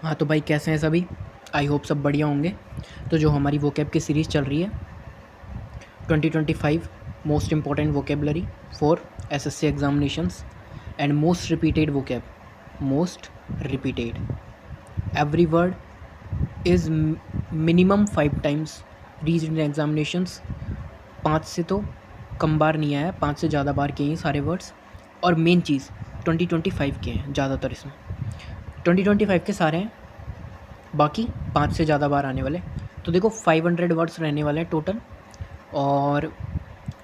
हाँ तो भाई कैसे हैं सभी। आई होप सब बढ़िया होंगे। तो जो हमारी वोकैब की सीरीज़ चल रही है 2025 most important vocabulary for SSC examinations and most repeated vocab. Most repeated every word is minimum 5 times रीज इन एग्जामिनेशंस। 5 से तो कम बार नहीं आया, 5 से ज़्यादा बार किए हैं सारे वर्ड्स। और मेन चीज़ 2025 के हैं ज़्यादातर, इसमें 2025 के सारे हैं, बाकी 5 से ज़्यादा बार आने वाले। तो देखो 500 वर्ड्स रहने वाले हैं टोटल। और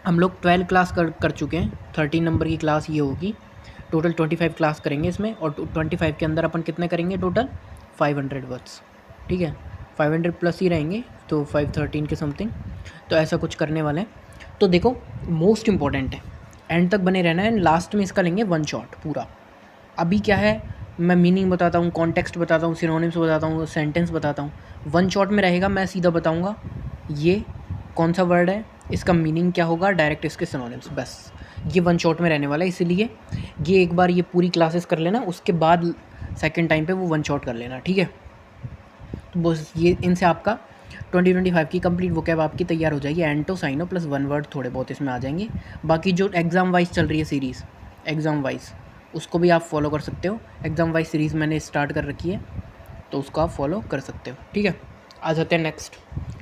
हम लोग 12 क्लास कर चुके हैं, 13 नंबर की क्लास ये होगी। टोटल 25 क्लास करेंगे इसमें, और 25 के अंदर अपन कितने करेंगे टोटल 500 वर्ड्स। ठीक है, 500 प्लस ही रहेंगे तो 513 के समथिंग, तो ऐसा कुछ करने वाले हैं। तो देखो मोस्ट इम्पॉर्टेंट है, एंड तक बने रहना है। लास्ट में इसका लेंगे वन शॉट पूरा। अभी क्या है, मैं मीनिंग बताता हूँ, कॉन्टेक्स्ट बताता हूँ, सिनोनिम्स बताता हूँ, सेंटेंस बताता हूँ। वन शॉट में रहेगा, मैं सीधा बताऊँगा ये कौन सा वर्ड है, इसका मीनिंग क्या होगा, डायरेक्ट इसके सिनोनिम्स, बस ये वन शॉट में रहने वाला है। इसीलिए ये एक बार ये पूरी क्लासेस कर लेना, उसके बाद सेकंड टाइम पे वो वन शॉट कर लेना, ठीक है। तो बस ये इनसे आपका 2025 की कंप्लीट वोकैब आपकी तैयार हो जाएगी। एंटो साइनो प्लस वन वर्ड थोड़े बहुत इसमें आ जाएंगे। बाकी जो एग्ज़ाम वाइज चल रही है सीरीज़, एग्ज़ाम वाइज उसको भी आप फॉलो कर सकते हो। एग्ज़ाम वाइज सीरीज़ मैंने स्टार्ट कर रखी है, तो उसको आप फॉलो कर सकते हो, ठीक है। आ जाते हैं नेक्स्ट।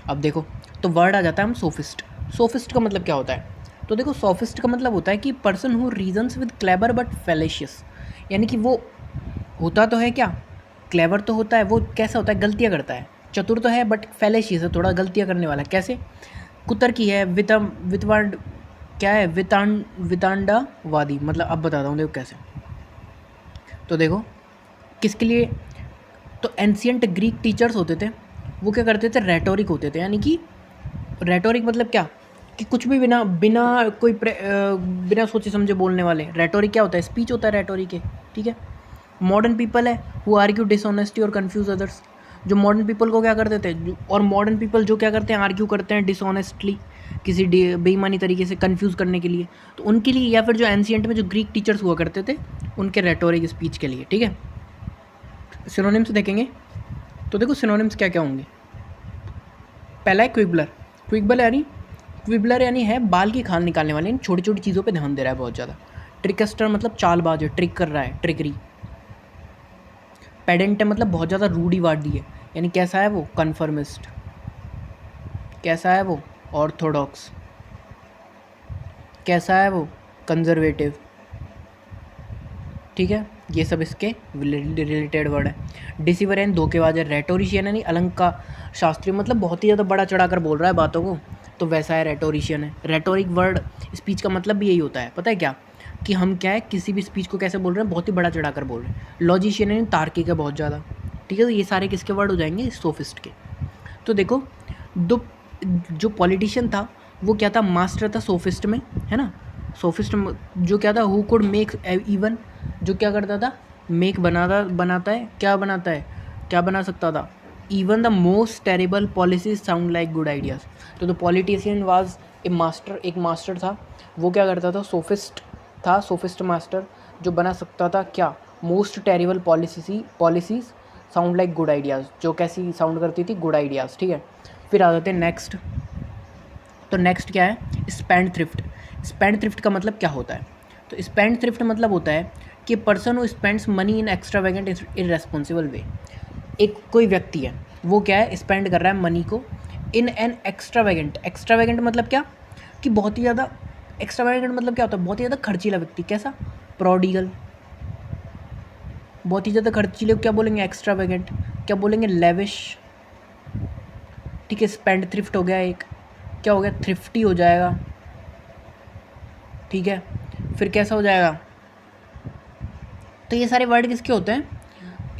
अब देखो, तो वर्ड आ जाता है हम सोफिस्ट। सोफिस्ट का मतलब क्या होता है? तो देखो सोफिस्ट का मतलब होता है कि person who reasons with clever but fallacious. यानी कि वो होता तो है क्या, क्लेवर तो होता है, वो कैसा होता है, गलतियाँ करता है। चतुर तो है बट फेलेशियस है, थोड़ा गलतियाँ करने वाला है। कैसे? कुतर की है, वितवांड क्या है, वितांडावादी। मतलब अब बताता हूँ देखो कैसे। तो देखो किसके लिए, तो एंशियंट ग्रीक टीचर्स होते थे, वो क्या करते थे, रेटोरिक होते थे। यानी कि रेटोरिक मतलब क्या, कि कुछ भी बिना बिना कोई बिना सोचे समझे बोलने वाले। रेटोरिक क्या होता है, स्पीच होता है रेटोरिक है, ठीक है। मॉडर्न पीपल है हु आर्ग्यू डिसऑनेस्टी और कन्फ्यूज अदर्स। जो मॉडर्न पीपल को क्या कर देते हैं, और मॉडर्न पीपल जो क्या करते हैं, आर्ग्यू करते हैं डिसऑनेस्टली, किसी बेईमानी तरीके से कन्फ्यूज़ करने के लिए, तो उनके लिए। या फिर जो एंशियंट में जो ग्रीक टीचर्स हुआ करते थे, उनके रेटोरिक स्पीच के लिए, ठीक है। सिनोनिम्स देखेंगे तो देखो सिनोनिम्स क्या क्या होंगे। पहला है क्विबलर। क्विबलर यानी है बाल की खाल निकालने वाले, छोटी छोटी चीज़ों पे ध्यान दे रहा है बहुत ज़्यादा। ट्रिकस्टर मतलब चालबाज है, ट्रिक कर रहा है, ट्रिकरी। पेडेंट है मतलब बहुत ज़्यादा रूढ़िवादी है, यानी कैसा है वो, कन्फर्मिस्ट। कैसा है वो, ऑर्थोडॉक्स। कैसा है वो, कंजर्वेटिव। ठीक है, ये सब इसके रिलेटेड वर्ड है। डिसीवर यानी धोखेबाज है। रेटोरिशियन यानी अलंकार शास्त्री, मतलब बहुत ही ज़्यादा बड़ा चढ़ाकर बोल रहा है बातों को, तो वैसा है रेटोरिशियन है। रेटोरिक वर्ड स्पीच का मतलब भी यही होता है, पता है क्या, कि हम क्या है, किसी भी स्पीच को कैसे बोल रहे हैं, बहुत ही बड़ा चढ़ाकर बोल रहे हैं। लॉजिशियन यानी तार्किक है बहुत ज़्यादा, ठीक है। तो ये सारे किसके वर्ड हो जाएंगे, सोफिस्ट के। तो देखो दो, जो पॉलिटिशियन था वो क्या था, मास्टर था सोफिस्ट में, है ना। सोफिस्ट जो क्या था, हु कुड मेक इवन, जो क्या करता था, मेक बनाता है, क्या बनाता है, क्या बना सकता था, even the most terrible policies sound like good ideas. तो the politician was a master, एक मास्टर था, वो क्या करता था, सोफिस्ट था, सोफिस्ट मास्टर, जो बना सकता था क्या, most terrible policies sound like good ideas, जो कैसी साउंड करती थी, गुड आइडियाज़, ठीक है। फिर आ जाते हैं नेक्स्ट। तो नेक्स्ट क्या है, स्पेंड थ्रिफ्ट। स्पेंड थ्रिफ्ट का मतलब क्या होता है, तो स्पेंड थ्रिफ्ट मतलब होता है कि person who spends money in extravagant irresponsible way. एक कोई व्यक्ति है, वो क्या है, स्पेंड कर रहा है मनी को इन एन एक्स्ट्रावेगेंट। एक्स्ट्रावेगेंट मतलब क्या, कि बहुत ही ज़्यादा, एक्स्ट्रावेगेंट मतलब क्या होता है, बहुत ही ज़्यादा खर्चीला व्यक्ति। कैसा, प्रोडिगल, बहुत ही ज़्यादा खर्चीले क्या बोलेंगे, एक्स्ट्रावेगेंट। क्या बोलेंगे, लेविश, ठीक है। स्पेंड थ्रिफ्ट हो गया एक, क्या हो गया, थ्रिफ्टी हो जाएगा, ठीक है। फिर कैसा हो जाएगा, तो ये सारे वर्ड किसके होते हैं,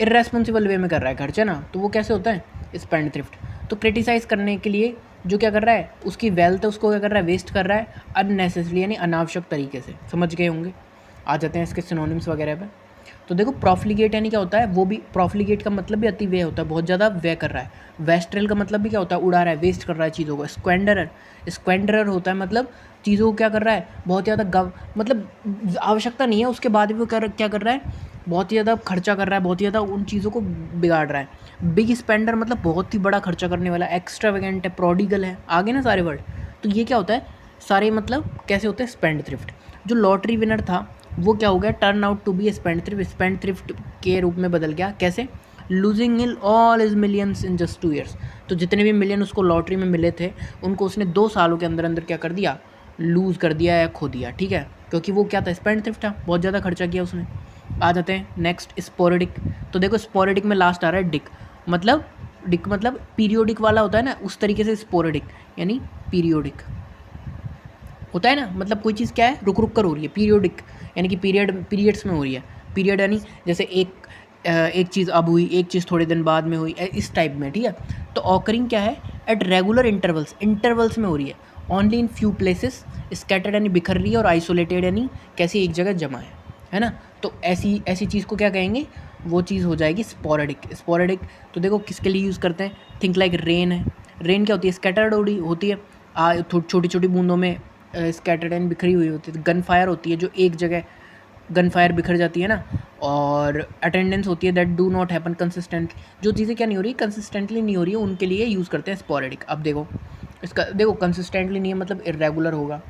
इर्रेस्पॉन्सिबल वे में कर रहा है खर्च, है ना, तो वो कैसे होता है, स्पेंड थ्रिफ्ट। तो क्रिटिसाइज़ करने के लिए जो क्या कर रहा है, उसकी वेल्थ है उसको क्या कर रहा है, वेस्ट कर रहा है अननेसेसरी, यानी अनावश्यक तरीके से। समझ गए होंगे। आ जाते हैं इसके सिनोनिम्स वगैरह पे। तो देखो प्रॉफ्लिगेट यानी क्या होता है, वो भी प्रॉफ्लिगेट का मतलब भी अति व्यय होता है, बहुत ज़्यादा व्यय कर रहा है। वेस्ट्रेल का मतलब भी क्या होता है, उड़ा रहा है, वेस्ट कर रहा है चीज़ों को। स्क्वेंडरर, स्क्वेंडरर होता है मतलब चीज़ों को क्या कर रहा है, बहुत ज़्यादा मतलब आवश्यकता नहीं है उसके बाद भी वो क्या कर रहा है, बहुत ही ज़्यादा खर्चा कर रहा है, बहुत ही ज़्यादा उन चीज़ों को बिगाड़ रहा है। बिग स्पेंडर मतलब बहुत ही बड़ा खर्चा करने वाला, एक्स्ट्रावेगेंट है, प्रोडिगल है, आगे ना सारे वर्ड। तो ये क्या होता है, सारे मतलब कैसे होते हैं, स्पेंड थ्रिफ्ट। जो लॉटरी विनर था वो क्या हो गया, turn out to be spendthrift, spendthrift के रूप में बदल गया। कैसे, losing in all is millions in just 2 years. तो जितने भी मिलियन उसको लॉटरी में मिले थे उनको उसने 2 सालों के अंदर अंदर क्या कर दिया, लूज़ कर दिया या खो दिया, ठीक है, क्योंकि वो क्या था, स्पेंड थ्रिफ्ट था, बहुत ज़्यादा खर्चा किया उसने। आ जाते हैं नेक्स्ट, स्पोरेडिक। तो देखो स्पोरेडिक में लास्ट आ रहा है डिक, मतलब डिक मतलब पीरियोडिक वाला होता है ना, उस तरीके से स्पोरेडिक यानी पीरियोडिक होता है ना, मतलब कोई चीज़ क्या है, रुक रुक कर हो रही है, पीरियोडिक यानी कि पीरियड्स में हो रही है। पीरियड यानी जैसे एक चीज़ अब हुई, एक चीज़ थोड़े दिन बाद में हुई, इस टाइप में, ठीक है। तो ऑकरिंग क्या है, एट रेगुलर इंटरवल्स में हो रही है, only in few places, scattered यानी बिखर रही है, और आइसोलेटेड यानी कैसी एक जगह जमा है ना। तो ऐसी ऐसी चीज़ को क्या कहेंगे, वो चीज़ हो जाएगी स्पोरेडिक। तो देखो किसके लिए यूज़ करते हैं, थिंक लाइक रेन है। रेन क्या होती है, स्कैटर्ड होती है, छोटी छोटी बूंदों में स्कैटर्ड एंड बिखरी हुई होती है। गन फायर होती है, जो एक जगह गन फायर बिखर जाती है ना। और अटेंडेंस होती है, that do not happen consistently, जो चीज़ें क्या नहीं हो रही, कंसिस्टेंटली नहीं हो रही है, उनके लिए यूज़ करते हैं स्पोरेडिक। अब देखो इसका, देखो कंसिस्टेंटली नहीं है मतलब इरेगुलर होगा,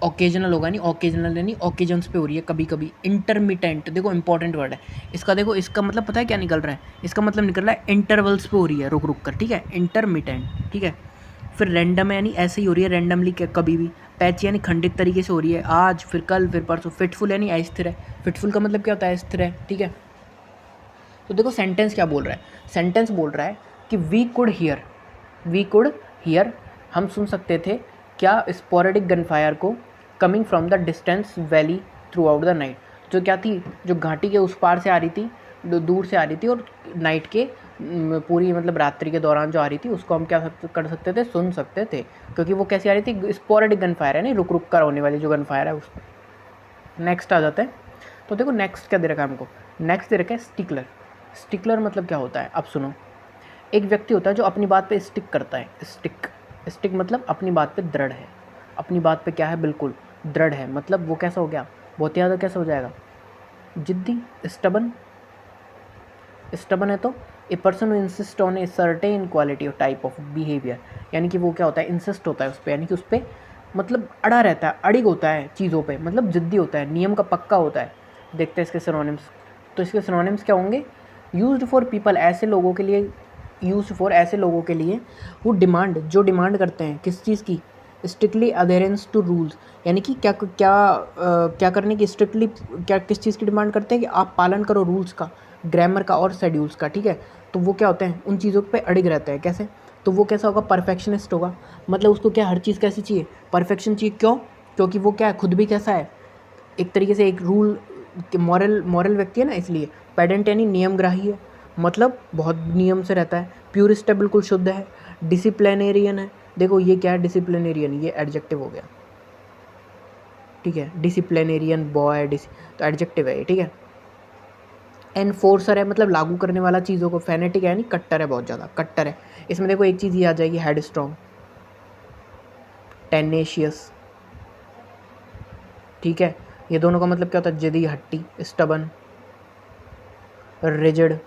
ओकेजनल होगा नहीं, ओकेजनल यानी ओकेजन्स पे हो रही है कभी कभी। इंटरमिटेंट, देखो इंपॉर्टेंट वर्ड है इसका, देखो इसका मतलब पता है क्या निकल रहा है, इसका मतलब निकल रहा है इंटरवल्स पे हो रही है, रुक रुक कर, ठीक है, इंटरमिटेंट, ठीक है। फिर रैंडम है यानी ऐसे ही हो रही है, रैंडमली कभी भी। पैच यानी खंडित तरीके से हो रही है, आज फिर कल फिर परसों। फिटफुल यानी अस्थिर है, फिटफुल का मतलब क्या होता है, अस्थिर है, ठीक है। तो देखो सेंटेंस क्या बोल रहा है, सेंटेंस बोल रहा है कि वी कुड हियर, हम सुन सकते थे क्या, स्पोरेडिक गनफायर को, coming from the distance valley through out the night, जो क्या थी, जो घाटी के उस पार से आ रही थी, दूर से आ रही थी, और नाइट के पूरी मतलब रात्रि के दौरान जो आ रही थी उसको हम क्या कर सकते थे, सुन सकते थे, क्योंकि वो कैसी आ रही थी, स्पोरेडिक गनफायर है, नहीं रुक रुक कर होने वाली जो गनफायर है उस पर। नेक्स्ट आ जाते हैं। तो देखो नेक्स्ट क्या दे रखा है हमको, नेक्स्ट दे रखा है स्टिकलर। स्टिकलर मतलब क्या होता है, अब सुनो। एक व्यक्ति होता है जो अपनी बात पे स्टिक करता है, स्टिक मतलब अपनी बात पे दृढ़ है, अपनी बात पे क्या है, बिल्कुल दृढ़ है, मतलब वो कैसा हो गया, बहुत ज़्यादा कैसा हो जाएगा, जिद्दी, स्टबन है। तो a person who insist on a certain quality और टाइप ऑफ बिहेवियर, यानी कि वो क्या होता है, इंसिस्ट होता है उस पर, यानी कि उस पर मतलब अड़ा रहता है, अड़िग होता है चीज़ों पे, मतलब जिद्दी होता है, नियम का पक्का होता है। देखते हैं इसके सिनोनिम्स। तो इसके सिनोनिम्स क्या होंगे, यूज्ड फॉर पीपल, ऐसे लोगों के लिए, यूज्ड फॉर ऐसे लोगों के लिए, वो डिमांड, जो डिमांड करते हैं किस चीज़ की, स्ट्रिक्टली अधेरेंस टू रूल्स, यानी कि क्या करने की, स्ट्रिक्टली क्या, किस चीज़ की डिमांड करते हैं कि आप पालन करो रूल्स का, ग्रामर का और शेड्यूल्स का, ठीक है। तो वो क्या होते हैं, उन चीज़ों पे अड़िग रहते हैं, कैसे, तो वो कैसा होगा, परफेक्शनिस्ट होगा, मतलब उसको क्या, हर चीज़ कैसी चाहिए, परफेक्शन चाहिए, क्यों, क्योंकि वो क्या है, खुद भी कैसा है, एक तरीके से एक रूल मॉरल व्यक्ति है ना, इसलिए। पेडेंट यानी नियमग्राही है, मतलब बहुत नियम से रहता है। प्यूरिस्ट है, बिल्कुल शुद्ध है। डिसिप्लिनेरियन है, देखो ये क्या है, डिसिप्लिनेरियन, ये एडजेक्टिव हो गया, ठीक है, डिसिप्लिनेरियन बॉय, तो एडजेक्टिव है ये, ठीक है। एनफोर्सर है, मतलब लागू करने वाला चीज़ों को। फैनेटिक है यानी कट्टर है, बहुत ज़्यादा कट्टर है। इसमें देखो एक चीज़ ये आ जाएगी, हेड स्ट्रॉन्ग, टेनेशियस, ठीक है। ये दोनों का मतलब क्या होता है, जिदी, हट्टी, स्टबन, रिजिड,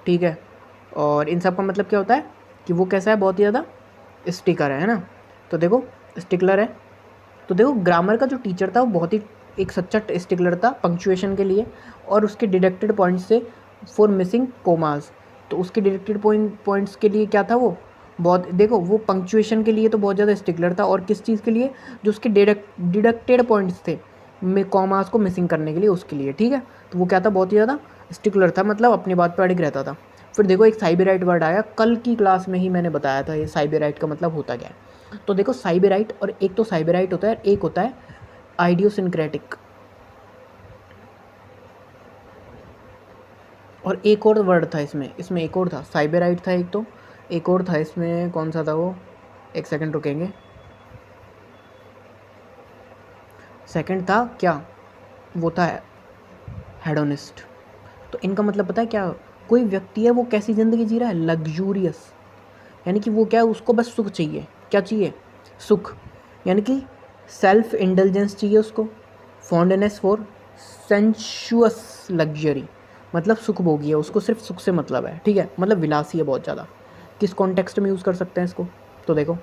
ठीक है। और इन सब का मतलब क्या होता है कि वो कैसा है, बहुत ही ज़्यादा स्टिकर है ना। तो देखो स्टिकलर है। तो देखो ग्रामर का जो टीचर था वो बहुत ही एक सच्चा स्टिकलर था पंक्चुएशन के लिए, और उसके डिडक्टेड पॉइंट्स से फॉर मिसिंग कोमास। तो उसके डिडक्टेड पॉइंट्स के लिए क्या था, वो बहुत, देखो वो पंक्चुएशन के लिए तो बहुत ज़्यादा स्टिकलर था, और किस चीज़ के लिए, जो उसके डिडक्टेड पॉइंट्स थे में कॉमास को मिसिंग करने के लिए, उसके लिए, ठीक है। तो वो क्या था, बहुत ही ज़्यादा स्टिकलर था, मतलब अपनी बात पर अड़िग रहता था। फिर देखो एक साइबेराइट वर्ड आया, कल की क्लास में ही मैंने बताया था ये साइबेराइट का मतलब होता क्या है। तो देखो साइबेराइट, और एक तो साइबेराइट होता है, एक होता है आइडियोसिंक्रेटिक, और एक और वर्ड था इसमें एक और था, साइबेराइट था एक, तो एक और था इसमें, कौन सा था वो, एक सेकंड रुकेंगे, सेकंड था क्या, वो था हेडोनिस्ट। तो इनका मतलब पता है क्या, कोई व्यक्ति है वो कैसी ज़िंदगी जी रहा है, लग्जूरियस, यानी कि वो क्या है, उसको बस सुख चाहिए, क्या चाहिए, सुख, यानी कि सेल्फ इंडल्जेंस चाहिए उसको। फॉन्डनेस फॉर सेंशुअस लग्जरी, मतलब सुखभोगी है, उसको सिर्फ सुख से मतलब है, ठीक है, मतलब विलासी है बहुत ज़्यादा। किस कॉन्टेक्स्ट में यूज़ कर सकते हैं इसको, तो देखो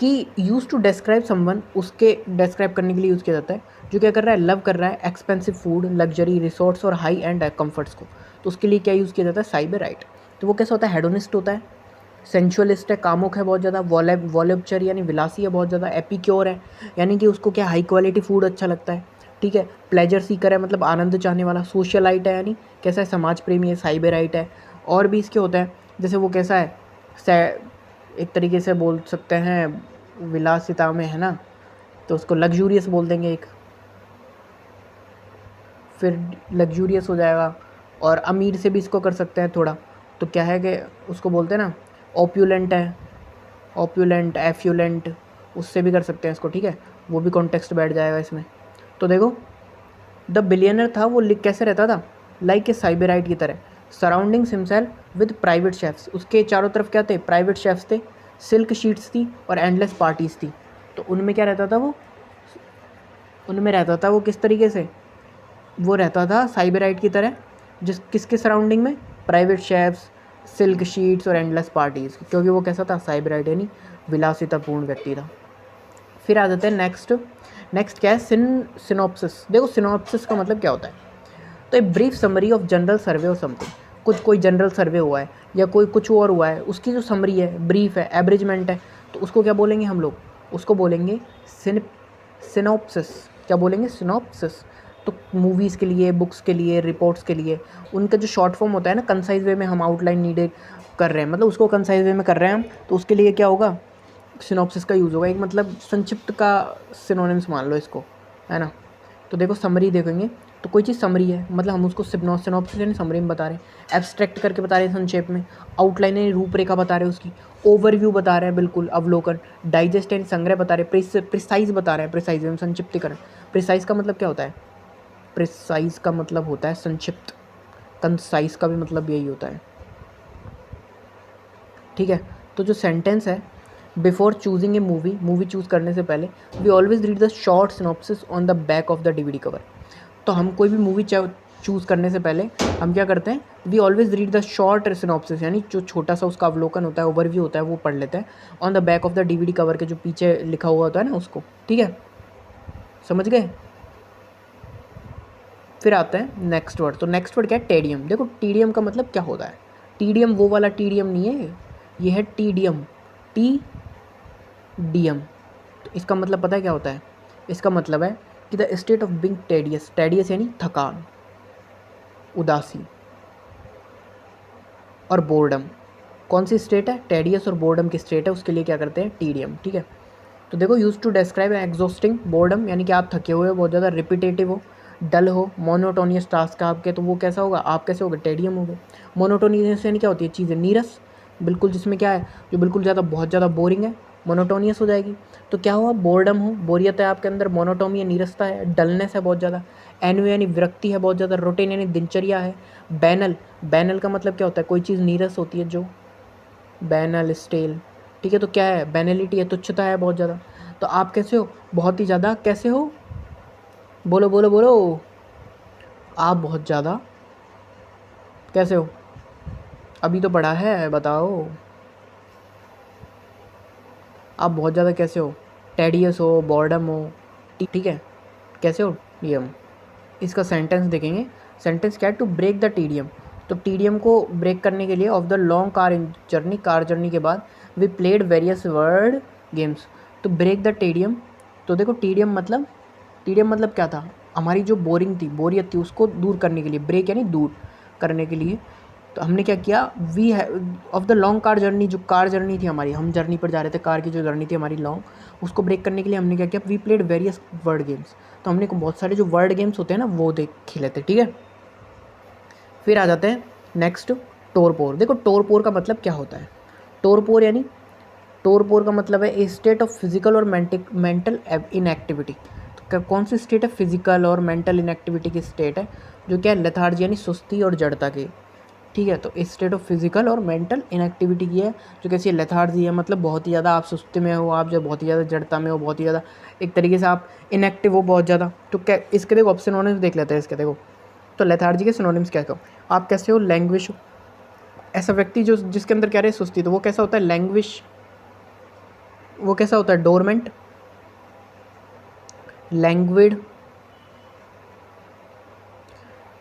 कि यूज़ टू डिस्क्राइब समवन, उसके डिस्क्राइब करने के लिए यूज़ किया जाता है जो क्या कर रहा है, लव कर रहा है एक्सपेंसिव फूड, लग्जरी रिसोर्ट्स और हाई एंड कंफर्ट्स को। तो उसके लिए क्या यूज़ किया जाता है, साइबेराइट। तो वो कैसा होता है, हेडोनिस्ट होता है, सेंशुअलिस्ट है, कामुक है बहुत ज़्यादा, वॉलेप्चर यानी विलासी है बहुत ज़्यादा, एपिक्योर है यानी कि उसको क्या हाई क्वालिटी फूड अच्छा लगता है, ठीक है, प्लेजर सीकर है मतलब आनंद चाहने वाला, सोशलाइट है यानी कैसा है, समाज प्रेमी है, साइबेराइट है। और भी इसके होता है, जैसे वो कैसा है, एक तरीके से बोल सकते हैं विलासिता में है ना, तो उसको लग्जूरियस बोल देंगे एक, फिर लग्जूरियस हो जाएगा। और अमीर से भी इसको कर सकते हैं थोड़ा, तो क्या है कि उसको बोलते हैं ना ओप्यूलेंट है, ओप्यूलेंट एफ्यूलेंट, उससे भी कर सकते हैं इसको, ठीक है, वो भी कॉन्टेक्स्ट बैठ जाएगा इसमें। तो देखो द बिलियनर था वो लिख कैसे रहता था, लाइक ए साइबेराइट की तरह, surroundings himself with private chefs, उसके चारों तरफ क्या थे, प्राइवेट शेफ्स थे, सिल्क शीट्स थी और एंडलेस पार्टीज़ थी। तो उनमें क्या रहता था, वो उनमें रहता था वो किस तरीके से, वो रहता था साइबेराइट की तरह, जिस किसके सराउंडिंग में, प्राइवेट शेफ्स, सिल्क शीट्स और एंडलेस पार्टीज़, क्योंकि वो कैसा था, साइबेराइट यानी विलासितापूर्ण व्यक्ति था। फिर आ जाते हैं नेक्स्ट, नेक्स्ट क्या है, सिनॉप्सिस। देखो सिनॉप्सिस का मतलब क्या होता है, तो a brief summary of general survey और समथिंग, कुछ कोई जनरल सर्वे हुआ है या कोई कुछ और हुआ है, उसकी जो समरी है, ब्रीफ है, एब्रिजमेंट है, तो उसको क्या बोलेंगे हम लोग, उसको बोलेंगे सिनॉप्सिस। क्या बोलेंगे, सिनॉप्सिस। तो मूवीज़ के लिए, बुक्स के लिए, रिपोर्ट्स के लिए उनका जो शॉर्ट फॉर्म होता है ना, कंसाइज वे में हम आउटलाइन नीडेड कर रहे हैं, मतलब उसको कंसाइज वे में कर रहे हैं हम, तो उसके लिए क्या होगा, सिनॉप्सिस का यूज़ होगा, एक मतलब संक्षिप्त का सिनोनिम्स मान लो इसको, है ना। तो देखो समरी देखेंगे, तो कोई चीज़ समरी है मतलब हम उसको सिनॉप्सिस यानी समरी में बता रहे हैं, एब्स्ट्रैक्ट करके बता रहे हैं संक्षेप में, आउटलाइन यानी रूपरेखा बता रहे हैं उसकी, ओवरव्यू बता रहे हैं बिल्कुल अवलोकन, डाइजेस्ट यानी संग्रह बता रहे हैं, प्रिसाइज बता रहे हैं, प्रिसाइज यानी संक्षिप्तीकरण। प्रिसाइज का मतलब क्या होता है, प्रिसाइज का मतलब होता है संक्षिप्त, कंसाइज का भी मतलब यही होता है, ठीक है। तो जो सेंटेंस है, before choosing a movie choose करने से पहले we always read the short synopsis on the back of the DVD cover. तो हम कोई भी मूवी चूज़ करने से पहले हम क्या करते हैं, we always read the short synopsis यानी जो छोटा सा उसका अवलोकन होता है, ओवरव्यू होता है, वो पढ़ लेते हैं on the back of the DVD cover के जो पीछे लिखा हुआ होता है ना उसको, ठीक है, समझ गए। फिर आते हैं नेक्स्ट वर्ड, तो नेक्स्ट वर्ड क्या है, टेडियम। देखो टीडियम का मतलब क्या होता है, टीडियम वो वाला टीडियम नहीं है, ये है टीडियम, टी डीएम। तो इसका मतलब पता है क्या होता है, इसका मतलब है कि the state of being tedious, tedious यानी थकान, उदासी और बोर्डम। कौन सी स्टेट है, टेडियस और बोर्डम की स्टेट है, उसके लिए क्या करते हैं, टीडियम, ठीक है। तो देखो use to describe exhausting boredom यानी कि आप थके हुए हो बहुत ज़्यादा, रिपीटेटिव हो, डल हो, मोनोटोनियस टास्क है आपके, तो वो कैसा होगा, आप कैसे होगा, टेडियम हो गए। मोनोटोनियस यानी क्या होती है चीज़ें, नीरस, बिल्कुल जिसमें क्या है, जो बिल्कुल ज़्यादा बहुत ज़्यादा बोरिंग है, मोनोटोनियस हो जाएगी। तो क्या हुआ, बोर्डम हो, बोरियत है आपके अंदर, मोनोटोमी नीरसता है, डलनेस है बहुत ज़्यादा, एनवे यानी विरक्ति है बहुत ज़्यादा, रूटीन यानी दिनचर्या है, बैनल, बैनल का मतलब क्या होता है, कोई चीज़ नीरस होती है जो, बैनल स्टेल, ठीक है। तो क्या है, बैनलिटी है, तुच्छता है बहुत ज़्यादा। तो आप कैसे हो, बहुत ही ज़्यादा कैसे हो, बोलो बोलो बोलो, आप बहुत ज़्यादा कैसे हो, अभी तो पढ़ा है बताओ, आप बहुत ज़्यादा कैसे हो, टेडियस हो, बॉर्डम हो, ठीक है, कैसे हो, टीडियम। इसका सेंटेंस देखेंगे, सेंटेंस क्या है, टू ब्रेक द टीडियम। तो टीडियम को ब्रेक करने के लिए off the long car journey के बाद we played various word games. तो ब्रेक द टीडियम, तो देखो टीडियम मतलब क्या था, हमारी जो बोरिंग थी, बोरियत थी, उसको दूर करने के लिए, ब्रेक यानी दूर करने के लिए, तो हमने क्या किया, we off the long car journey, जो कार जर्नी थी हमारी, हम जर्नी पर जा रहे थे, कार की जो जर्नी थी हमारी लॉन्ग, उसको ब्रेक करने के लिए हमने क्या किया, we played various word games. तो हमने बहुत सारे जो वर्ड गेम्स होते हैं ना वो खेले थे, ठीक है। फिर आ जाते हैं नेक्स्ट, टोरपोर। देखो टोरपोर का मतलब क्या होता है, टोरपोर यानी, टोरपोर का मतलब है ए स्टेट ऑफ फिजिकल और मेंटल इनएक्टिविटी। तो कौन सी स्टेट है, फिजिकल और मेंटल इनएक्टिविटी की स्टेट है, जो क्या है, लेथार्जी यानी सुस्ती और जड़ता की, ठीक है। तो स्टेट ऑफ फिजिकल और मेंटल इनएक्टिविटी की है, जो कैसी है, लेथार्जी है, मतलब बहुत ही ज़्यादा आप सुस्ती में हो, आप जो बहुत ही ज़्यादा जड़ता में हो, बहुत ही ज़्यादा एक तरीके से आप इनएक्टिव हो बहुत ज़्यादा। तो क्या इसके देखो ऑप्शन होने देख लेते हैं इसके देखो। तो लेथार्जी के सिनोनिम्स क्या कहो, आप कैसे हो, लैंग्विश, ऐसा व्यक्ति जो जिसके अंदर क्या रहे सुस्ती, तो वो कैसा होता है, लैंग्विश, वो कैसा होता है, डोरमेंट, लैंग्विड,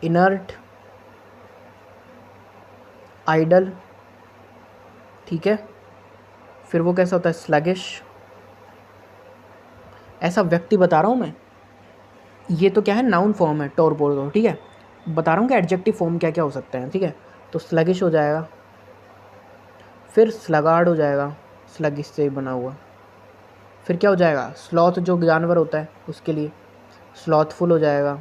इनर्ट, आइडल, ठीक है। फिर वो कैसा होता है, स्लगिश। ऐसा व्यक्ति बता रहा हूँ मैं, ये तो क्या है, नाउन फॉर्म है टोरपोडो, ठीक है। बता रहा हूँ कि एडजेक्टिव फॉर्म क्या क्या हो सकते हैं, ठीक है। तो स्लगिश हो जाएगा, फिर स्लगार्ड हो जाएगा, स्लगिश से बना हुआ। फिर क्या हो जाएगा, स्लॉथ जो जानवर होता है उसके लिए स्लॉथफुल हो जाएगा।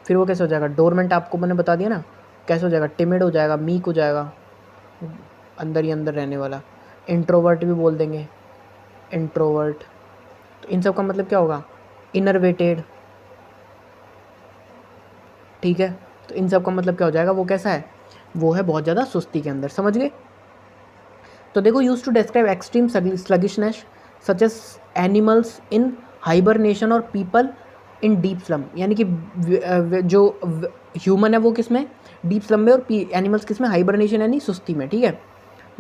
फिर वो कैसे हो जाएगा, डोरमेंट आपको मैंने बता दिया ना, कैसे हो जाएगा, टिमिड हो जाएगा, मीक हो जाएगा, अंदर ही अंदर रहने वाला। इंट्रोवर्ट भी बोल देंगे, इंट्रोवर्ट। तो इन सब का मतलब क्या होगा, इनरवेटेड, ठीक है। तो इन सब का मतलब क्या हो जाएगा, वो कैसा है, वो है बहुत ज़्यादा सुस्ती के अंदर, समझ गए। तो देखो, use to describe extreme sluggishness such as animals in hibernation और पीपल इन डीप स्लम, यानी कि जो ह्यूमन है वो किस में, डीप स्लम में, और एनिमल्स किस में, हाइबरनेशन यानी सुस्ती में, ठीक है।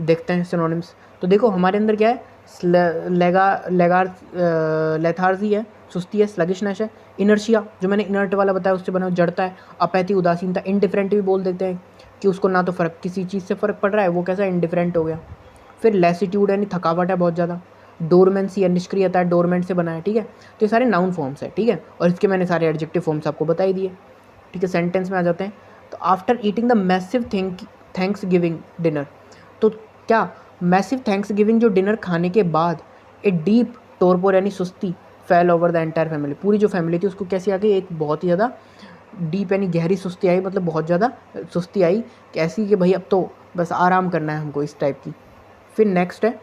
देखते हैं सिनोनिम्स। तो देखो हमारे अंदर क्या है, लेथार्जी है, सुस्ती है, स्लगिशनेस है, इनर्शिया जो मैंने इनर्ट वाला बताया उससे बना, जड़ता है, अपैथी, उदासीनता, इंडिफरेंट भी बोल देते हैं कि उसको ना तो फ़र्क किसी चीज़ से फ़र्क पड़ रहा है, वो कैसा इंडिफरेंट हो गया। फिर लेसिट्यूड यानी थकावट है बहुत ज़्यादा, डोरमेंसी है, निष्क्रियता है, डोरमेंट से बना है, ठीक है। तो ये सारे नाउन फॉर्म्स है, ठीक है, और इसके मैंने सारे एडजेक्टिव फॉर्म्स आपको बता ही दिए, ठीक है। सेंटेंस में आ जाते हैं। तो after eating the massive thanks giving dinner, तो क्या मैसिव थैंक्स गिविंग जो डिनर खाने के बाद ए डीप टोरपोर यानी सुस्ती fail over the entire family, पूरी जो फैमिली थी उसको कैसी आ गई, एक बहुत ही ज़्यादा डीप यानी गहरी सुस्ती आई, मतलब बहुत ज़्यादा सुस्ती आई, कैसी कि भाई अब तो बस आराम करना है हमको, इस टाइप की। फिर नेक्स्ट है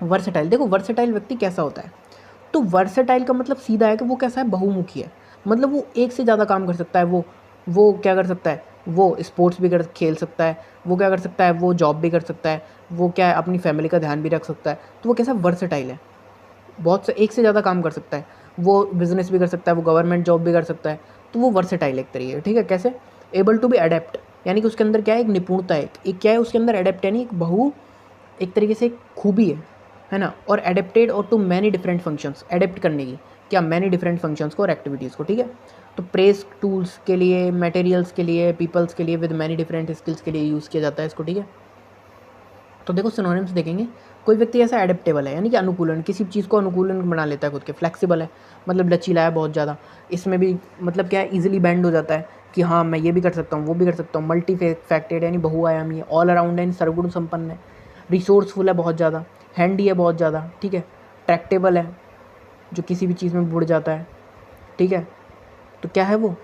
वर्सेटाइल। देखो वर्सेटाइल व्यक्ति कैसा होता है, तो वर्सेटाइल का मतलब सीधा है कि वो कैसा है, बहुमुखी है, मतलब वो एक से ज़्यादा काम कर सकता है। वो क्या कर सकता है, वो स्पोर्ट्स भी कर खेल सकता है, वो क्या कर सकता है, वो जॉब भी कर सकता है, वो क्या है, अपनी फैमिली का ध्यान भी रख सकता है। तो वो कैसा वर्सेटाइल है, बहुत से एक से ज़्यादा काम कर सकता है, वो बिजनेस भी कर सकता है, वो गवर्नमेंट जॉब भी कर सकता है। तो वो वर्सेटाइल एक तरीके, ठीक है। कैसे, एबल टू बी अडेप्ट, यानी कि उसके अंदर क्या है, एक निपुणता है, एक क्या है उसके अंदर, अडेप्ट यानी एक तरीके से एक खूबी है ना। और एडेप्टेड और to many different functions, adapt करने की क्या, मैनी डिफरेंट फंक्शंस को और एक्टिविटीज़ को, ठीक है। तो प्रेस टूल्स के लिए, मटेरियल्स के लिए, पीपल्स के लिए, विद मैनी डिफरेंट स्किल्स के लिए यूज़ किया जाता है इसको, ठीक है। तो देखो सिनोनिम्स देखेंगे, कोई व्यक्ति ऐसा एडेप्टेबल है यानी कि अनुकूलन, किसी चीज़ को अनुकूलन बना लेता है खुद के, फ्लेक्सिबल है मतलब लचीला है बहुत ज़्यादा, इसमें भी मतलब क्या है, ईजिली बेंड हो जाता है कि हाँ मैं ये भी कर सकता हूँ, वो भी कर सकता हूँ। मल्टी फैक्टेड यानी बहुआयामी है, ऑल अराउंड यानी सर्वगुण संपन्न है, रिसोर्सफुल है बहुत ज़्यादा, हैंडी है बहुत ज़्यादा, ठीक है। ट्रैक्टेबल है, जो किसी भी चीज़ में बुड़ जाता है, ठीक है। तो क्या है वो,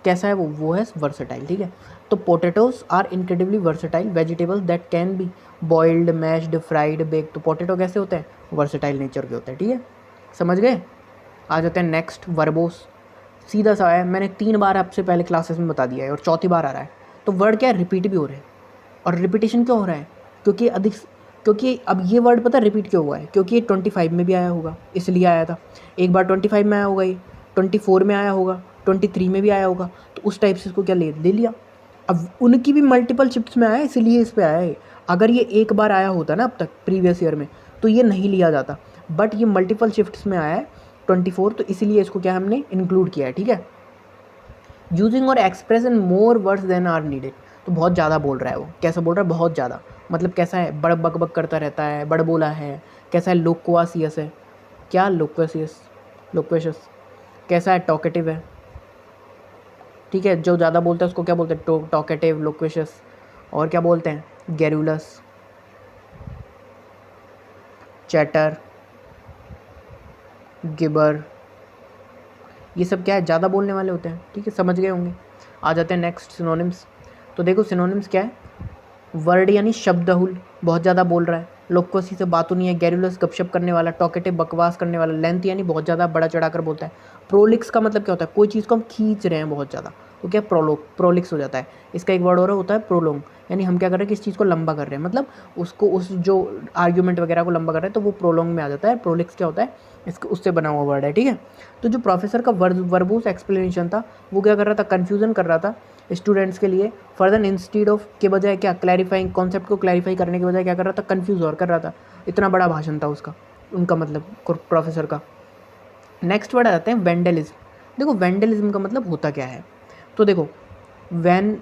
कैसा है वो है वर्सेटाइल, ठीक है। तो potatoes are incredibly versatile vegetables that can be boiled, mashed, fried, bake. तो पोटैटो कैसे होते हैं, वर्सेटाइल नेचर के होते हैं, ठीक है, समझ गए। आ जाते हैं नेक्स्ट, वर्बोस। सीधा सा है, मैंने 3 बार आपसे पहले क्लासेस में बता दिया है और चौथी बार आ रहा है। तो वर्ड क्या है, रिपीट भी हो रहे हैं, और रिपीटेशन क्यों हो रहा है, क्योंकि क्योंकि अब ये वर्ड पता है रिपीट क्यों हुआ है, क्योंकि ये 25 में भी आया होगा, इसलिए आया था। एक बार 25 में आया होगा, ये 24 में आया होगा, 23 में भी आया होगा, तो उस टाइप से इसको क्या ले लिया। अब उनकी भी मल्टीपल शिफ्ट्स में आया है, इसलिए इस पे आया है। अगर ये एक बार आया होता ना अब तक प्रीवियस ईयर में, तो ये नहीं लिया जाता, बट ये मल्टीपल शिफ्ट्स में आया है 24, तो इसीलिए इसको क्या हमने इंक्लूड किया है, ठीक है। यूजिंग और express in more words than are needed, तो बहुत ज़्यादा बोल रहा है वो, कैसा बोल रहा है, बहुत ज़्यादा, मतलब कैसा है, बड़ बक बक करता रहता है, बड़ बोला है, कैसा है, लोक्वासियस है, क्या लोक्वासियस, लोक्वेशियस, कैसा है, टॉकेटिव है, ठीक है। जो ज़्यादा बोलता है उसको क्या बोलते हैं, टॉकेटिव, लोक्वेशियस। और क्या बोलते हैं, गैरुलस, चैटर, गिबर, ये सब क्या है, ज़्यादा बोलने वाले होते हैं, ठीक है, समझ गए होंगे। आ जाते हैं नेक्स्ट, सिनोनिम्स। तो देखो सिनोनिम्स क्या है, वर्ड यानी शब्दहुल, बहुत ज़्यादा बोल रहा है, लोक्वसी से बातों नहीं है, गैरुलस गपशप करने वाला, टॉकेटिव बकवास करने वाला, लेंथ यानी बहुत ज़्यादा बड़ा चढ़ा कर बोलता है, प्रोलिक्स का मतलब क्या होता है, कोई चीज़ को हम खींच रहे हैं बहुत ज़्यादा, तो क्या प्रोलिक्स हो जाता है। इसका एक वर्ड और होता है प्रोलोंग, यानी हम क्या कर रहे हैं कि इस चीज़ को लंबा कर रहे हैं, मतलब उसको उस जो आर्ग्यूमेंट वगैरह को लंबा कर रहे हैं तो वो प्रोलोंग में आ जाता है। प्रोलिक्स क्या होता है, इसको उससे बना हुआ वर्ड है, ठीक है। तो जो प्रोफेसर का वर्बोस एक्सप्लेनेशन था वो क्या कर रहा था, कन्फ्यूज़न कर रहा था स्टूडेंट्स के लिए। फर्दर इंस्टीड ऑफ के बजाय क्या क्लैरिफाइंग, कॉन्सेप्ट को क्लैरिफाई करने के बजाय क्या कर रहा था, कन्फ्यूज़ और कर रहा था। इतना बड़ा भाषण था उसका, उनका मतलब प्रोफेसर का। नेक्स्ट वर्ड आ जाते हैं वेंडलिज्म। देखो वेंडलिज्म का मतलब होता क्या है, तो देखो वैन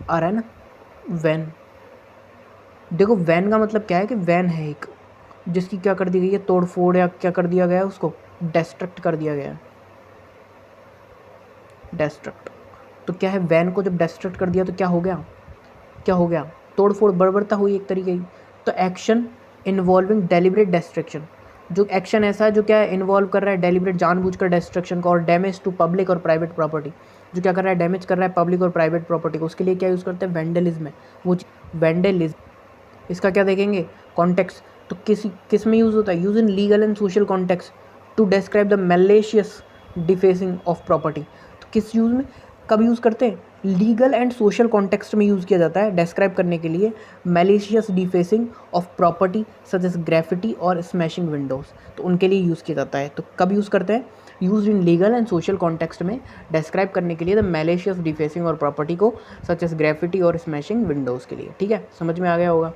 आ रहा है ना, वैन। देखो वैन का मतलब क्या है कि वैन है एक जिसकी क्या कर दी गई है, तोड़ फोड़, या क्या कर दिया गया है, उसको डेस्ट्रक्ट कर दिया गया है, डेस्ट्रक्ट। तो क्या है, वैन को जब डेस्ट्रक्ट कर दिया तो क्या हो गया, क्या हो गया, तोड़ फोड़ बर्बरता हुई एक तरीके की। तो एक्शन इन्वॉल्विंग डेलिबरेट डिस्ट्रक्शन, जो एक्शन ऐसा है जो क्या है, इन्वॉल्व कर रहा है डेलिबरेट जानबूझकर डिस्ट्रक्शन को, और डैमेज टू पब्लिक और प्राइवेट प्रॉपर्टी, जो क्या कर रहा है, डैमेज कर रहा है पब्लिक और प्राइवेट प्रॉपर्टी को, उसके लिए क्या यूज़ करते हैं, वेंडलिज्म है वो वेंडलिज्म। इसका क्या देखेंगे, कॉन्टेक्स्ट। तो किस में यूज़ होता है, use in legal and social context to describe the malicious defacing of property. तो किस यूज़ में, कब यूज़ करते हैं, लीगल एंड सोशल कॉन्टेक्स्ट में यूज़ किया जाता है डिस्क्राइब करने के लिए malicious defacing of property such as graffiti और स्मैशिंग विंडोज़, तो उनके लिए यूज़ किया जाता है। तो कब यूज़ करते हैं, use in legal and social context में डिस्क्राइब करने के लिए द मैलिशियस डिफेसिंग और प्रॉपर्टी को सच एस ग्रेफिटी और स्मैशिंग विंडोज़ के लिए, ठीक है, समझ में आ गया होगा।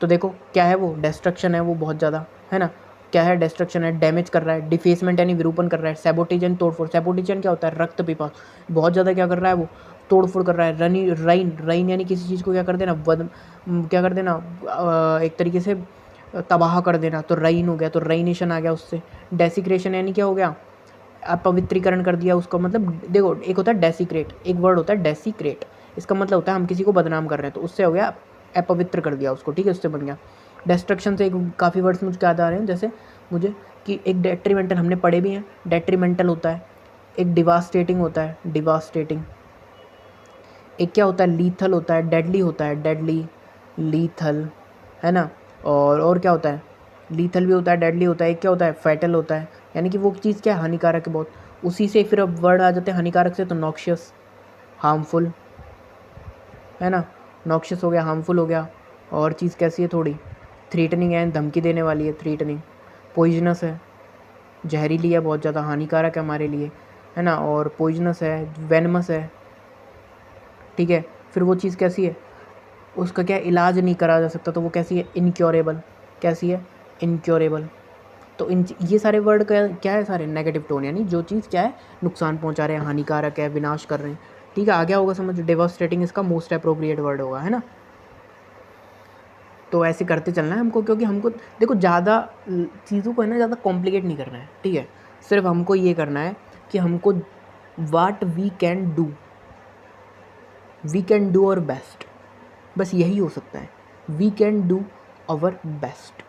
तो देखो क्या है, वो डिस्ट्रक्शन है वो बहुत ज़्यादा, है ना, क्या है, डिस्ट्रक्शन है, डैमेज कर रहा है, डिफेसमेंट यानी विरूपण कर रहा है, सैबोटेजन तोड़फोड़, सैबोटेजन क्या होता है, रक्त पिपास, बहुत ज़्यादा क्या कर रहा है वो, तोड़फोड़ कर रहा है, राइन राइन यानी किसी चीज़ को क्या कर देना, क्या कर देना, एक तरीके से तबाह कर देना, तो राइन हो गया, तो राइनेशन आ गया उससे। डेसिक्रेशन यानी क्या हो गया, अपवित्रीकरण कर दिया उसको, मतलब देखो एक होता है डेसिक्रेट, एक वर्ड होता है डेसिक्रेट, इसका मतलब होता है हम किसी को बदनाम कर रहे हैं, तो उससे हो गया अपवित्र कर दिया उसको, ठीक है, उससे बन गया। डिस्ट्रक्शन से एक काफ़ी वर्ड्स मुझे याद आ रहे हैं, जैसे मुझे कि एक डेट्रीमेंटल हमने पढ़े भी हैं, डेट्रीमेंटल होता है, एक डिवास्टेटिंग होता है, डिवास्टेटिंग, एक क्या होता है, लीथल होता है, डेडली होता है, डेडली, लीथल, है ना, और क्या होता है, लीथल भी होता है, डेडली होता है, एक क्या होता है, फैटल होता है, यानी कि वो चीज़ क्या है, हानिकारक है बहुत। उसी से फिर अब वर्ड आ जाते हैं हानिकारक से, तो नॉक्शियस, हार्मफुल, है ना, नॉक्शियस हो गया, हार्मफुल हो गया। और चीज़ कैसी है थोड़ी, थ्रेटनिंग है, धमकी देने वाली है, थ्रेटनिंग, पॉइजनस है, जहरीली है, बहुत ज़्यादा हानिकारक है हमारे लिए, है ना, और पॉइजनस है, वेनमस है, ठीक है। फिर वो चीज़ कैसी है, उसका क्या इलाज नहीं करा जा सकता, तो वो कैसी है, इनक्योरेबल, कैसी है, इनक्योरेबल। तो ये सारे वर्ड का क्या है, सारे नेगेटिव टोन, यानी जो चीज़ क्या है, नुकसान पहुंचा रहे हैं, हानिकारक है, विनाश कर रहे हैं, ठीक है, आ गया होगा समझ। डेवास्टेटिंग इसका मोस्ट अप्रोप्रिएट वर्ड होगा, है ना। तो ऐसे करते चलना है हमको, क्योंकि हमको देखो ज़्यादा चीज़ों को है ना ज़्यादा कॉम्प्लिकेट नहीं करना है, ठीक है, सिर्फ हमको ये करना है कि हमको what we can do our best, बस यही हो सकता है, we can do our best.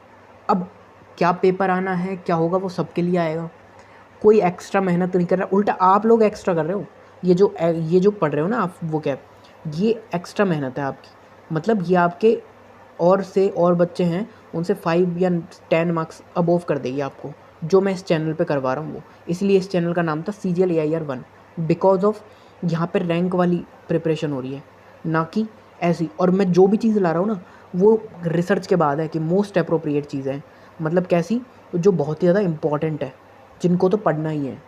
अब क्या पेपर आना है, क्या होगा, वो सबके लिए आएगा, कोई एक्स्ट्रा मेहनत नहीं कर रहा, उल्टा आप लोग एक्स्ट्रा कर रहे हो, ये जो पढ़ रहे हो ना आप वो क्या, ये एक्स्ट्रा मेहनत है आपकी, मतलब ये आपके और बच्चे हैं उनसे 5 या 10 मार्क्स अबोव कर देगी आपको, जो मैं इस चैनल पे करवा रहा हूँ वो, इसलिए इस चैनल का नाम था CGL AIR 1, बिकॉज ऑफ यहाँ पर रैंक वाली प्रिपरेशन हो रही है, ना कि ऐसी। और मैं जो भी चीज़ ला रहा हूँ ना वो रिसर्च के बाद है कि मोस्ट अप्रोप्रिएट चीज़ें हैं, मतलब कैसी, जो बहुत ही ज़्यादा इंपॉर्टेंट है, जिनको तो पढ़ना ही है,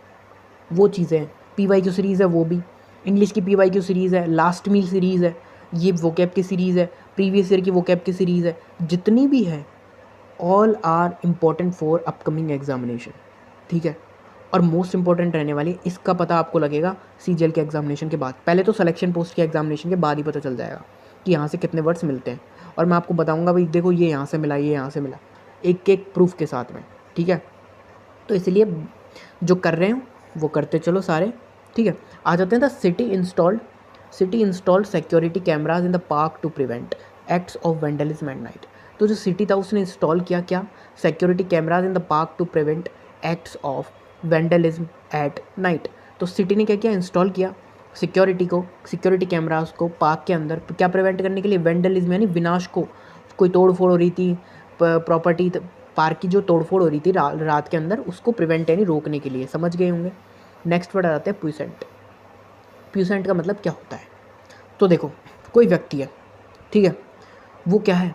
वो चीज़ें हैं। PYQ सीरीज़ है वो भी, इंग्लिश की PYQ सीरीज़ है, लास्ट मील सीरीज़ है, ये वोकैब की सीरीज़ है, प्रीवियस ईयर की वोकैब की सीरीज़ है, जितनी भी है all are important for upcoming examination, ठीक है। और मोस्ट इंपॉर्टेंट रहने वाली, इसका पता आपको लगेगा CGL के एग्जामिनेशन के बाद, पहले तो सिलेक्शन पोस्ट के एग्जामिनेशन के बाद ही पता चल जाएगा कि यहाँ से कितने वर्ड्स मिलते हैं, और मैं आपको बताऊँगा भाई देखो ये यहाँ से मिला, ये यहाँ से मिला, एक एक प्रूफ के साथ में, ठीक है। तो इसलिए जो कर रहे हो वो करते चलो सारे, ठीक है। आ जाते हैं the city installed security cameras in the park to prevent acts of vandalism at night. तो जो सिटी था उसने इंस्टॉल किया क्या, security cameras in the park to prevent acts of vandalism at night. तो सिटी ने क्या किया, इंस्टॉल किया सिक्योरिटी कैमराज को पार्क के अंदर, क्या प्रिवेंट करने के लिए, वेंडलिज्म यानी विनाश को, कोई तोड़ फोड़ हो रही थी प्रॉपर्टी, पार्क की जो तोड़फोड़ हो रही थी रात के अंदर, उसको प्रिवेंट यानी रोकने के लिए, समझ गए होंगे। नेक्स्ट वर्ड आ जाता है पुइसेंट। प्यूसेंट का मतलब क्या होता है? तो देखो, कोई व्यक्ति है, ठीक है, वो क्या है,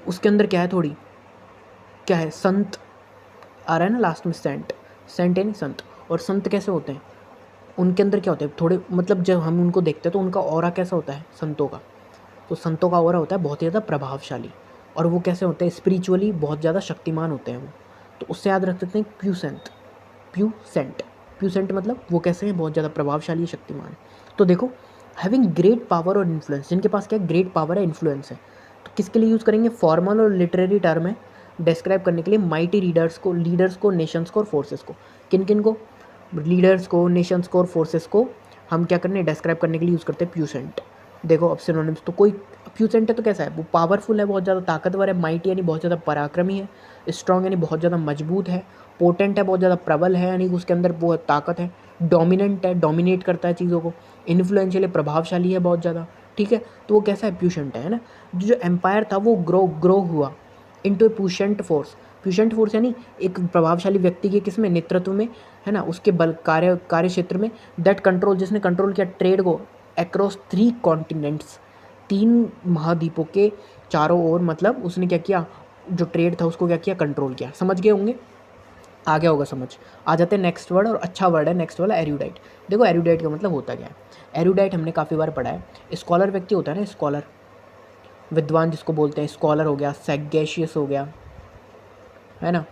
उसके अंदर क्या है, थोड़ी क्या है, संत आ रहा है ना लास्ट में, सेंट, सेंट यानी संत। और संत कैसे होते हैं, उनके अंदर क्या होता है, थोड़े मतलब जब हम उनको देखते हैं तो उनका ऑरा कैसा होता है संतों का, तो संतों का ऑरा होता है बहुत ही ज़्यादा प्रभावशाली। और वो कैसे होते हैं, स्पिरिचुअली बहुत ज़्यादा शक्तिमान होते हैं वो। तो उससे याद रख सकते हैं प्यूसेंट, प्यूसेंट, प्यूसेंट मतलब वो कैसे हैं, बहुत ज़्यादा प्रभावशाली, शक्तिमान। तो देखो, हैविंग ग्रेट पावर और इन्फ्लुएंस, जिनके पास क्या ग्रेट पावर है, इन्फ्लुएंस है, तो किसके लिए यूज़ करेंगे, फॉर्मल और लिटरेरी टर्म है डिस्क्राइब करने के लिए माइटी लीडर्स को, नेशंस को और फोर्सेस को। किन किन को, लीडर्स को, नेशंस को और फोर्सेस को हम क्या करने, डिस्क्राइब करने के लिए यूज़ करते हैं प्यूसेंट। देखो अब सिनोनिम्स, तो कोई प्यूसेंट है तो कैसा है, वो पावरफुल है, बहुत ज़्यादा ताकतवर है, माइटी यानी बहुत ज़्यादा पराक्रमी है, स्ट्रॉन्ग यानी बहुत ज़्यादा मजबूत है, पोटेंट है, बहुत ज़्यादा प्रबल है यानी उसके अंदर बहुत ताकत है, डोमिनेंट है, डोमिनेट करता है चीज़ों को, इन्फ्लुएंशियल है, प्रभावशाली है बहुत ज़्यादा, ठीक है। तो वो कैसा है, प्यूसेंट है ना। जो एम्पायर था वो ग्रो हुआ इनटू ए प्यूसेंट फोर्स। प्यूसेंट फोर्स यानी एक प्रभावशाली व्यक्ति के किसमें, नेतृत्व में, है ना, उसके बल कार्य क्षेत्र में, दैट कंट्रोल, जिसने कंट्रोल किया ट्रेड को अक्रॉस 3 कॉन्टिनेंट्स, 3 महाद्वीपों के चारों ओर, मतलब उसने क्या किया, जो ट्रेड था उसको क्या किया, कंट्रोल किया। समझ गए होंगे, आ गया होगा समझ। आ जाते हैं नेक्स्ट वर्ड, और अच्छा वर्ड है नेक्स्ट वाला, एरुडाइट। देखो एरुडाइट का मतलब होता क्या है, एरुडाइट हमने काफ़ी बार पढ़ा है। स्कॉलर व्यक्ति होता है ना, स्कॉलर, विद्वान जिसको बोलते हैं, स्कॉलर हो गया, सैगेशियस हो गया, है ना।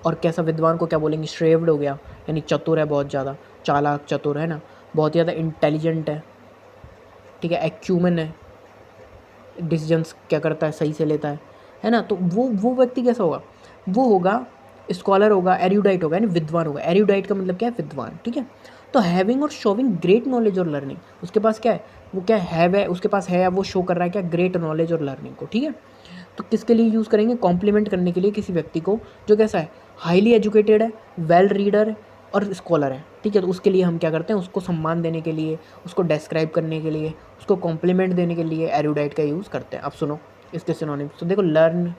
और कैसा विद्वान को क्या बोलेंगे, श्रेव्ड हो गया, यानी चतुर है, बहुत ज़्यादा चालाक, चतुर, है ना, बहुत ज़्यादा इंटेलिजेंट है, ठीक है, एक्यूमेन है, डिसीजंस क्या करता है, सही से लेता है ना। तो वो व्यक्ति कैसा होगा, वो होगा स्कॉलर होगा, एरुडाइट होगा, यानी विद्वान होगा। एरुडाइट का मतलब क्या है, विद्वान, ठीक है। तो हैविंग और शोविंग ग्रेट नॉलेज और लर्निंग, उसके पास क्या है, वो क्या है, उसके पास है, वो शो कर रहा है क्या, ग्रेट नॉलेज और लर्निंग को, ठीक है। तो किसके लिए यूज़ करेंगे, कॉम्प्लीमेंट करने के लिए किसी व्यक्ति को जो कैसा है, हाईली एजुकेटेड है, वेल रीडर है और स्कॉलर है, ठीक है। तो उसके लिए हम क्या करते हैं, उसको सम्मान देने के लिए, उसको डिस्क्राइब करने के लिए, उसको कॉम्प्लीमेंट देने के लिए एरुडाइट का यूज़ करते हैं। अब सुनो इसके सिनोनिम्स, तो देखो, लर्न,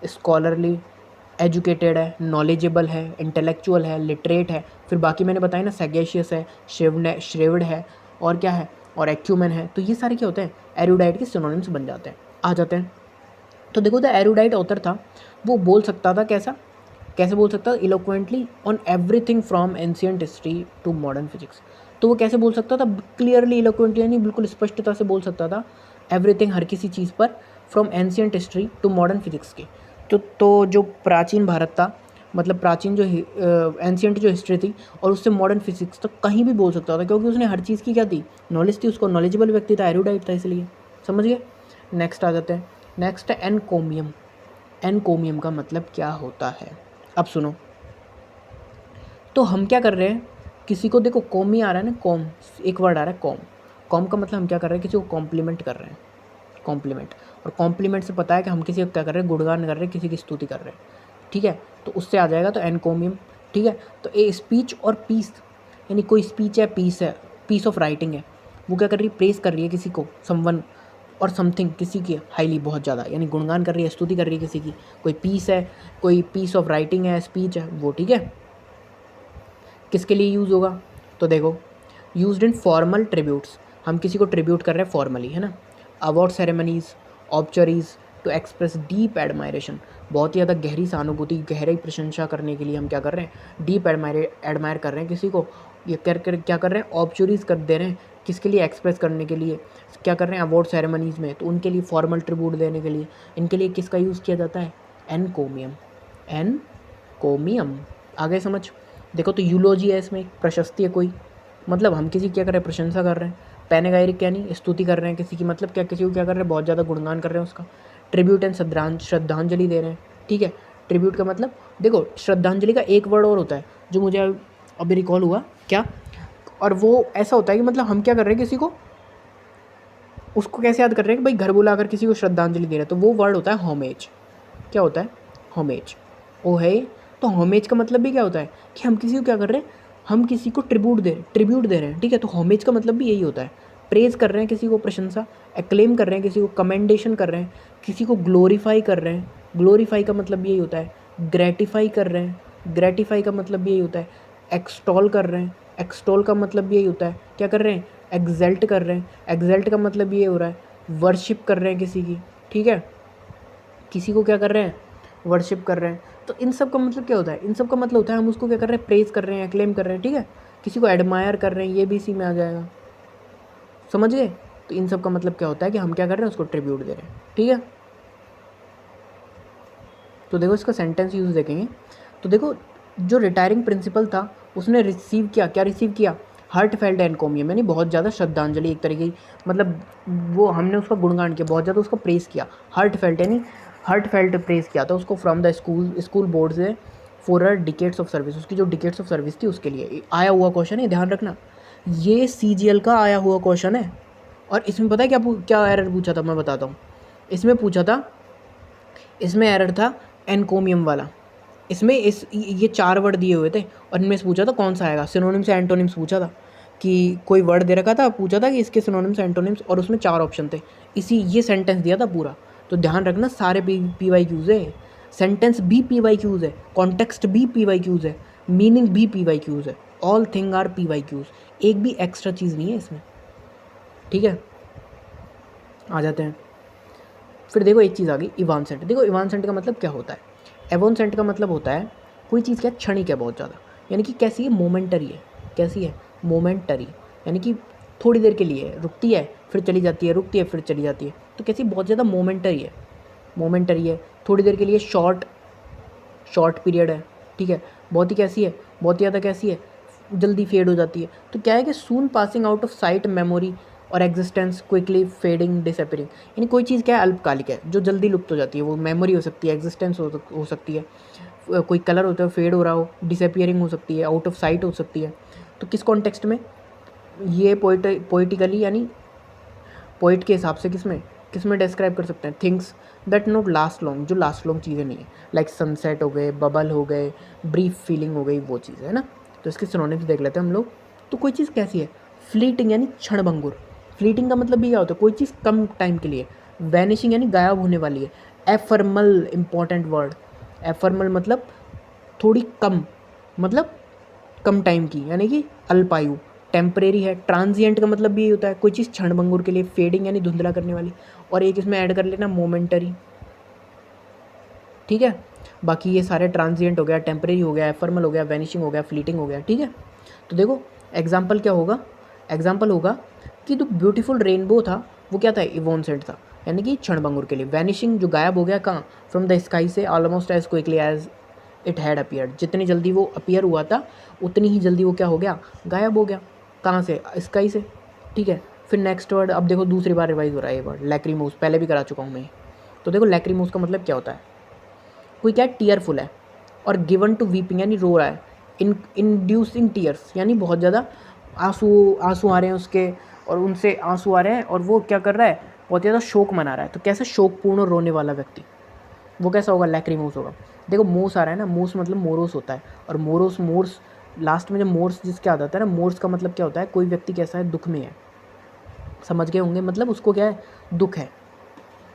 स्कॉलरली, एजुकेटेड है, नॉलेजेबल है, इंटेलेक्चुअल है, लिटरेट है, फिर बाकी मैंने बताया ना, सैगेशियस है, श्रेव्ड है, और क्या है, और एक्यूमेन है। तो ये सारे क्या होते हैं, एरुडाइट के सिनोनिम्स बन जाते हैं। आ जाते हैं, तो देखो द एरुडाइट ऑथर था, वो बोल सकता था कैसा, कैसे बोल सकता था, eloquently on everything from ancient history to modern physics. तो वो कैसे बोल सकता था, क्लियरली, इलोक्वेंटली यानी बिल्कुल स्पष्टता से बोल सकता था, एवरीथिंग, हर किसी चीज़ पर, from ancient history to modern physics के। तो जो प्राचीन भारत था, मतलब प्राचीन जो एंशिएंट जो हिस्ट्री थी, और उससे मॉडर्न फिजिक्स तक कहीं भी बोल सकता था, क्योंकि उसने हर चीज़ की क्या थी, नॉलेज थी, उसको नॉलेजेबल व्यक्ति था, एरुडाइट था, इसलिए। समझ गए। नेक्स्ट आ जाते हैं, नेक्स्ट है एनकोमियम। एनकोमियम का मतलब क्या होता है, अब सुनो। तो हम क्या कर रहे हैं, किसी को, देखो कॉमी आ रहा है ना, कॉम, एक वर्ड आ रहा है कॉम, कॉम का मतलब हम क्या कर रहे हैं, किसी को कॉम्प्लीमेंट कर रहे हैं, कॉम्प्लीमेंट। और कॉम्प्लीमेंट से पता है कि हम किसी को क्या कर रहे हैं, गुणगान कर रहे हैं, किसी की स्तुति कर रहे हैं, ठीक है। तो उससे आ जाएगा तो एनकोमियम, ठीक है। तो ए स्पीच और पीस, यानी कोई स्पीच है, पीस ऑफ राइटिंग है, वो क्या कर रही है, प्रेस कर रही है किसी को, समवन और समथिंग, किसी की हाईली, बहुत ज़्यादा, यानी गुणगान कर रही है, स्तुति कर रही है किसी की, कोई पीस है, कोई पीस ऑफ राइटिंग है, स्पीच है वो, ठीक है। किसके लिए यूज़ होगा, तो देखो, यूज्ड इन फॉर्मल ट्रिब्यूट्स, हम किसी को ट्रिब्यूट कर रहे हैं फॉर्मली, है ना। Award ceremonies, obituaries, to express deep admiration, बहुत ही ज़्यादा गहरी सहानुभूति, गहरी प्रशंसा करने के लिए हम क्या कर रहे हैं, डीप एडमायर कर रहे हैं किसी को, ये क्या कर रहे हैं, ऑब्चरीज कर दे रहे हैं, किसके लिए, एक्सप्रेस करने के लिए, क्या कर रहे हैं, अवार्ड सेरेमनीज़ में, तो उनके लिए फॉर्मल ट्रिब्यूट देने के लिए, इनके लिए किसका यूज़ किया जाता है, एनकोमियम, एनकोमियम। आगे समझ। देखो, तो यूलोजी है, इसमें प्रशस्ति है कोई, मतलब हम किसी की क्या कर रहे हैं, प्रशंसा कर रहे हैं, पैनेगाइरिक यानी स्तुति कर रहे हैं किसी की, मतलब क्या, किसी को क्या कर रहे हैं, बहुत ज़्यादा गुणगान कर रहे हैं उसका। ट्रिब्यूट एंड श्रद्धांजलि दे रहे हैं, ठीक है। ट्रिब्यूट का मतलब, देखो श्रद्धांजलि का एक वर्ड और होता है जो मुझे अभी रिकॉल हुआ, क्या, और वो ऐसा होता है कि मतलब हम क्या कर रहे हैं, किसी को, उसको कैसे याद कर रहे हैं कि भाई घर बुलाकर किसी को श्रद्धांजलि दे रहे हैं, तो वो वर्ड होता है होमेज। क्या होता है, होमेज, ओ है। तो होमेज का मतलब भी क्या होता है कि हम किसी को क्या कर रहे हैं, हम किसी को ट्रिब्यूट दे रहे हैं, ठीक है। तो होमेज का मतलब भी यही होता है, प्रेज कर रहे हैं किसी को, प्रशंसा, एक्लेम कर रहे हैं किसी को, कमेंडेशन कर रहे हैं किसी को, ग्लोरीफाई कर रहे हैं, ग्लोरीफाई का मतलब यही होता है, ग्रेटिफाई कर रहे हैं, ग्रेटिफाई का मतलब भी यही होता है, एक्सटॉल कर रहे हैं, एक्सटॉल का मतलब भी यही होता है, क्या कर रहे हैं, एग्जल्ट कर रहे हैं, एग्जल्ट का मतलब ये हो रहा है वर्शिप कर रहे हैं किसी की, ठीक है, किसी को क्या कर रहे हैं, वर्शिप कर रहे हैं। तो इन सब का मतलब क्या होता है, इन सब का मतलब होता है हम उसको क्या कर रहे हैं, प्रेज कर रहे हैं, क्लेम कर रहे हैं, ठीक है, किसी को एडमायर कर रहे हैं, ये भी इसी में आ जाएगा, समझ गए। तो इन सब का मतलब क्या होता है कि हम क्या कर रहे हैं, उसको ट्रिब्यूट दे रहे हैं, ठीक है। तो देखो इसका सेंटेंस यूज़ देखेंगे, तो देखो जो रिटायरिंग प्रिंसिपल था उसने रिसीव किया, क्या रिसीव किया, हार्ट फेल्ट एनकोमियम, यानी बहुत ज़्यादा श्रद्धांजलि, एक तरीके की, मतलब वो हमने उसका गुणगान किया, बहुत ज़्यादा उसका प्रेस किया, हार्ट फेल्ट यानी हार्ट फेल्ट प्रेस किया था उसको फ्रॉम द स्कूल बोर्ड से for a decades of service, उसकी जो डिकेट्स ऑफ सर्विस थी उसके लिए। आया हुआ क्वेश्चन है, ध्यान रखना, ये CGL का आया हुआ क्वेश्चन है। और इसमें पता है क्या एरर पूछा था, मैं बताता हूँ। इसमें पूछा था, इसमें एरर था एनकोमियम वाला, इसमें ये 4 वर्ड दिए हुए थे और इनमें से पूछा था कौन सा आएगा, सिनोनिम्स या एंटोनिम्स पूछा था, कि कोई वर्ड दे रखा था, पूछा था कि इसके सिनोनिम्स एंटोनिम्स, और उसमें 4 ऑप्शन थे, ये सेंटेंस दिया था पूरा। तो ध्यान रखना, सारे PYQs है, सेंटेंस भी PYQs है, कॉन्टेक्स्ट भी PYQs है, मीनिंग भी PYQs है, ऑल थिंग आर PYQs, एक भी एक्स्ट्रा चीज़ नहीं है इसमें, ठीक है। आ जाते हैं, फिर देखो एक चीज़ आ गई, इवांसेंट। देखो इवांसेंट का मतलब क्या होता है, एवोनसेंट का मतलब होता है कोई चीज़ क्या क्षणिक है बहुत ज़्यादा, यानी कि कैसी है, मोमेंटरी है, कैसी है, मोमेंटरी, यानी कि थोड़ी देर के लिए रुकती है फिर चली जाती है, रुकती है फिर चली जाती है, तो कैसी बहुत ज़्यादा मोमेंटरी है, मोमेंटरी है, थोड़ी देर के लिए, शॉर्ट पीरियड है, ठीक है, बहुत ही कैसी है, बहुत ही ज़्यादा कैसी है, जल्दी फेड हो जाती है। तो क्या है कि soon passing out of sight, memory और एग्जिस्टेंस, क्विकली फेडिंग, डिसअपीयरिंग, यानी कोई चीज़ क्या है, अल्पकालिक है, जो जल्दी लुप्त हो जाती है, वो मेमोरी हो सकती है, एग्जिस्टेंस हो सकती है, कोई कलर होता है फेड हो रहा हो, डिसअपीयरिंग हो सकती है, आउट ऑफ साइट हो सकती है। तो किस कॉन्टेक्स्ट में, ये पोइटिकली यानी पोइट के हिसाब से किस में डिस्क्राइब कर सकते हैं, things that not last long, जो लास्ट लॉन्ग चीज़ें नहीं है, लाइक सनसेट हो गए, बबल हो गए, ब्रीफ फीलिंग हो गई, वो चीज़ है ना। तो इसके सिनोनिम्स देख लेते हैं हम लोग। तो कोई चीज़ कैसी है, फ्लीटिंग यानी क्षणभंगुर, फ्लीटिंग का मतलब भी क्या होता है, कोई चीज़ कम टाइम के लिए, वैनिशिंग यानी गायब होने वाली है, एफर्मल, इंपॉर्टेंट वर्ड, एफर्मल मतलब थोड़ी कम, मतलब कम टाइम की, यानी कि अल्पायु, टेम्परेरी है, ट्रांजिएंट का मतलब भी होता है कोई चीज़ क्षणभंगुर के लिए, फेडिंग यानी धुंधला करने वाली, और एक इसमें ऐड कर लेना मोमेंटरी, ठीक है। बाकी ये सारे ट्रांजिएंट हो गया, टेम्परेरी हो गया, एफर्मल हो गया, वैनिशिंग हो गया, फ्लीटिंग हो गया, ठीक है। तो देखो एग्जाम्पल क्या होगा, एग्जाम्पल होगा कि जो ब्यूटीफुल रेनबो था वो क्या था, इवोनसेंट था, यानी कि क्षणभंगुर के लिए। वैनिशिंग जो गायब हो गया कहाँ, फ्रॉम द स्काई से, almost as quickly as it had appeared, जितनी जल्दी वो अपीयर हुआ था उतनी ही जल्दी वो क्या हो गया, गायब हो गया, कहाँ से, स्काई से, ठीक है। फिर नेक्स्ट वर्ड, अब देखो दूसरी बार रिवाइज हो रहा है ये वर्ड, लैक्रीमोस, पहले भी करा चुका हूँ मैं। तो देखो लैक्रीमोस का मतलब क्या होता है, कोई क्या है, टीयरफुल है, और गिवन टू वीपिंग यानी रो रहा है, इंड्यूसिंग टीयर्स यानी बहुत ज़्यादा आंसू आंसू आ रहे हैं उसके, और उनसे आंसू आ रहे हैं, और वो क्या कर रहा है, बहुत ज़्यादा शोक मना रहा है। तो कैसे शोकपूर्ण और रोने वाला व्यक्ति, वो कैसा होगा, लैक्रीमोस होगा। देखो मोस आ रहा है ना, मोस मतलब मोरोस होता है, और मोर्स लास्ट में जब मोर्स जिसके आ जाता है ना, मोर्स का मतलब क्या होता है, कोई व्यक्ति कैसा है, दुख में है, समझ गए होंगे, मतलब उसको क्या है, दुख है।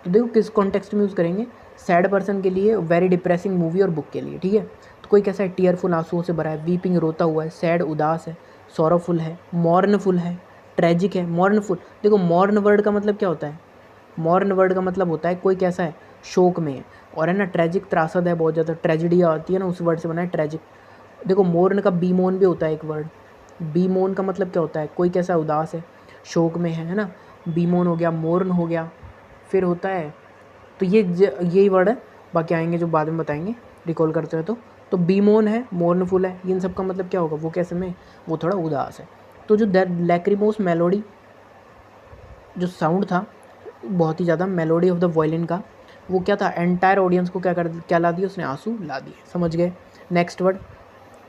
तो देखो किस कॉन्टेक्स्ट में यूज़ करेंगे, सैड पर्सन के लिए, वेरी डिप्रेसिंग मूवी और बुक के लिए, ठीक है। तो कोई कैसा है, टीयरफुल आंसुओं से भरा है, वीपिंग रोता हुआ है, सैड उदास है, सॉरोफुल है, मॉर्नफुल है, ट्रेजिक है, मॉर्नफुल। देखो मॉर्न वर्ड का मतलब क्या होता है, मॉर्न वर्ड का मतलब होता है कोई कैसा है, शोक में है, और है ना ट्रेजिक त्रासद है, बहुत ज़्यादा ट्रेजिडी आती है ना, उस वर्ड से बना है ट्रेजिक। देखो मोर्न का बीमोन भी होता है एक वर्ड, बीमोन का मतलब क्या होता है, कोई कैसा उदास है, शोक में है ना, बीमोन हो गया, मोर्न हो गया, फिर होता है, तो यही वर्ड है, बाकी आएंगे जो बाद में बताएंगे, रिकॉल करते हैं तो बीमोन है, मोर्नफुल है, इन सब का मतलब क्या होगा, वो कैसे में, वो थोड़ा उदास है। तो जो लैक्रीमोस मेलोडी जो साउंड था, बहुत ही ज़्यादा मेलोडी ऑफ द वायलिन का, वो क्या था, एंटायर ऑडियंस को क्या ला दिया उसने, आंसू ला दिए, समझ गए। Next word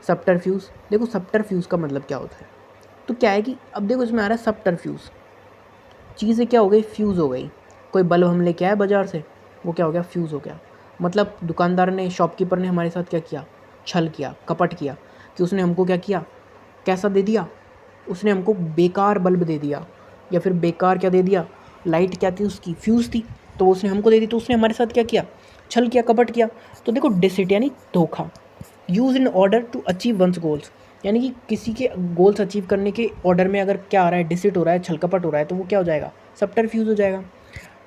subterfuge. देखो सबटरफ्यूज का मतलब क्या होता है, तो क्या है कि अब देखो इसमें आ रहा है सबटरफ्यूज, चीज़ें क्या हो गई, फ्यूज़ हो गई, कोई बल्ब हम लेके आए बाज़ार से, वो क्या हो गया, फ्यूज़ हो गया, मतलब दुकानदार ने, शॉपकीपर ने हमारे साथ क्या किया, छल किया, कपट किया, कि उसने हमको क्या किया, कैसा दे दिया, उसने हमको बेकार बल्ब दे दिया, या फिर बेकार क्या दे दिया, लाइट क्या थी उसकी, फ्यूज़ थी, तो उसने हमको दे दी, तो उसने हमारे साथ क्या किया, छल किया, कपट किया। तो देखो डिसिट यानी धोखा, use in order to achieve one's goals, यानी कि किसी के गोल्स अचीव करने के ऑर्डर में अगर क्या आ रहा है, डिसिट हो रहा है, छलकपट हो रहा है, तो वो क्या हो जाएगा, सबटरफ्यूज हो जाएगा।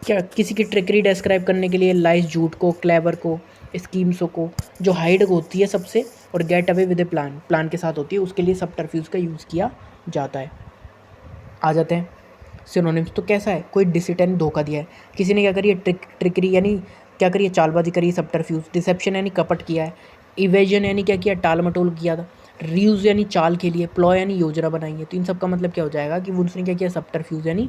क्या किसी की ट्रिकरी डिस्क्राइब करने के लिए लाइस, झूठ को, क्लेवर को, स्कीम्सों को, जो हाइड होती है सबसे और get away with A plan, plan के साथ होती है, उसके लिए सबटरफ्यूज का यूज़ किया जाता है। आ जाते हैं सिनोनिम्स। तो कैसा है, कोई डिसिट यानी धोखा दिया है, किसी ने क्या करी है, ट्रिकरी यानी क्या करी है, चालबाजी करी है, सबटरफ्यूज। डिसेप्शन यानी कपट किया है। इवेजन यानी क्या किया, टाल मटोल किया था। रीयूज यानी चाल के लिए। प्लॉय यानी योजना बनाई है। तो इन सब का मतलब क्या हो जाएगा कि उसने क्या किया, सबटरफ्यूज यानी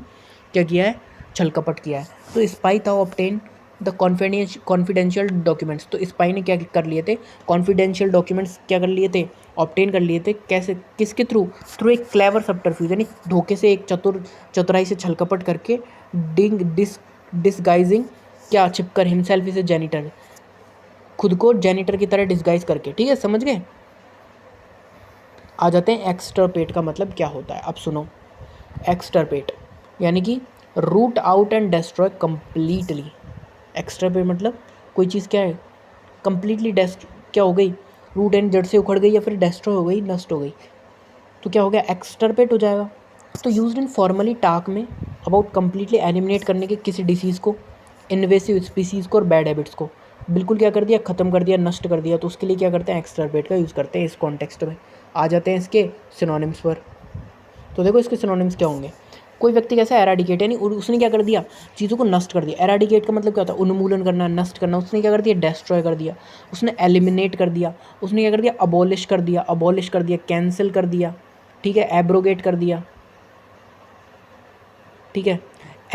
क्या किया है, छल कपट किया है। तो स्पाई था ऑब्टेन द कॉन्फिडेंशियल डॉक्यूमेंट्स। तो स्पाई ने क्या कर लिए थे, कॉन्फिडेंशियल डॉक्यूमेंट्स क्या कर लिए थे, ऑब्टेन कर लिए थे। कैसे, किसके थ्रू, थ्रू एक क्लेवर सबटरफ्यूज यानी धोखे से, एक चतुराई से छलकपट करके, डिसगाइजिंग क्या, छिपकर, हिमसेल्फ इज ए जेनिटर, खुद को जेनिटर की तरह डिस्गाइज करके। ठीक है, समझ गए। आ जाते हैं एक्सटर्पेट का मतलब क्या होता है। अब सुनो, एक्सटर्पेट यानी कि root out and destroy completely. Extirpate मतलब कोई चीज़ क्या है, कंप्लीटली डेस्ट क्या हो गई, रूट एंड जड़ से उखड़ गई या फिर डिस्ट्रॉय हो गई, नष्ट हो गई, तो क्या हो गया, एक्सटर्पेट हो जाएगा। तो यूज्ड इन फॉर्मली टाक में अबाउट कंप्लीटली एलिमिनेट करने के किसी डिसीज़ को, इन्वेसिव स्पीसीज़ को और बैड हैबिट्स को बिल्कुल क्या कर दिया, ख़त्म कर दिया, नष्ट कर दिया। तो उसके लिए क्या करते हैं, एक्सटर्पेट का यूज़ करते हैं इस कॉन्टेक्स्ट में। आ जाते हैं इसके सिनोनिम्स पर। तो देखो इसके सिनोनिम्स क्या होंगे। कोई व्यक्ति कैसा है, एराडिकेट यानी उसने क्या कर दिया, चीज़ों को नष्ट कर दिया। एराडिकेट का मतलब क्या होता है, उन्मूलन करना, नष्ट करना। उसने क्या कर दिया, डिस्ट्रॉय कर दिया, उसने एलिमिनेट कर दिया, उसने क्या कर दिया, अबॉलिश कर दिया, कैंसिल कर दिया, ठीक है, एब्रोगेट कर दिया, ठीक है।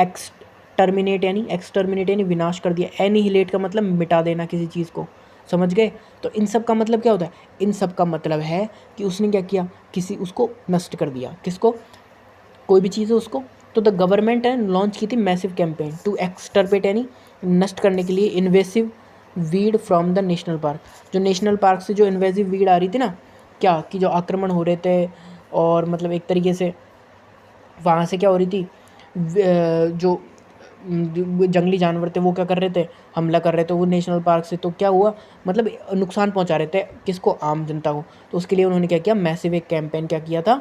एक्सटर्मिनेट यानी विनाश कर दिया। एनिहिलेट का मतलब मिटा देना किसी चीज़ को, समझ गए। तो इन सब का मतलब क्या होता है, इन सब का मतलब है कि उसने क्या किया, किसी उसको नष्ट कर दिया, किसको, कोई भी चीज़ है उसको। तो द गवर्नमेंट ने लॉन्च की थी मैसिव कैंपेन टू एक्सटर्पेट यानी नष्ट करने के लिए invasive weed from the national park. जो नेशनल पार्क से जो इन्वेसिव वीड आ रही थी ना, क्या कि जो आक्रमण हो रहे थे, और मतलब एक तरीके से वहाँ से क्या हो रही थी, जो जंगली जानवर थे वो क्या कर रहे थे, हमला कर रहे थे वो नेशनल पार्क से। तो क्या हुआ, मतलब नुकसान पहुंचा रहे थे किसको, आम जनता को। तो उसके लिए उन्होंने क्या किया, मैसिव एक कैंपेन क्या किया था,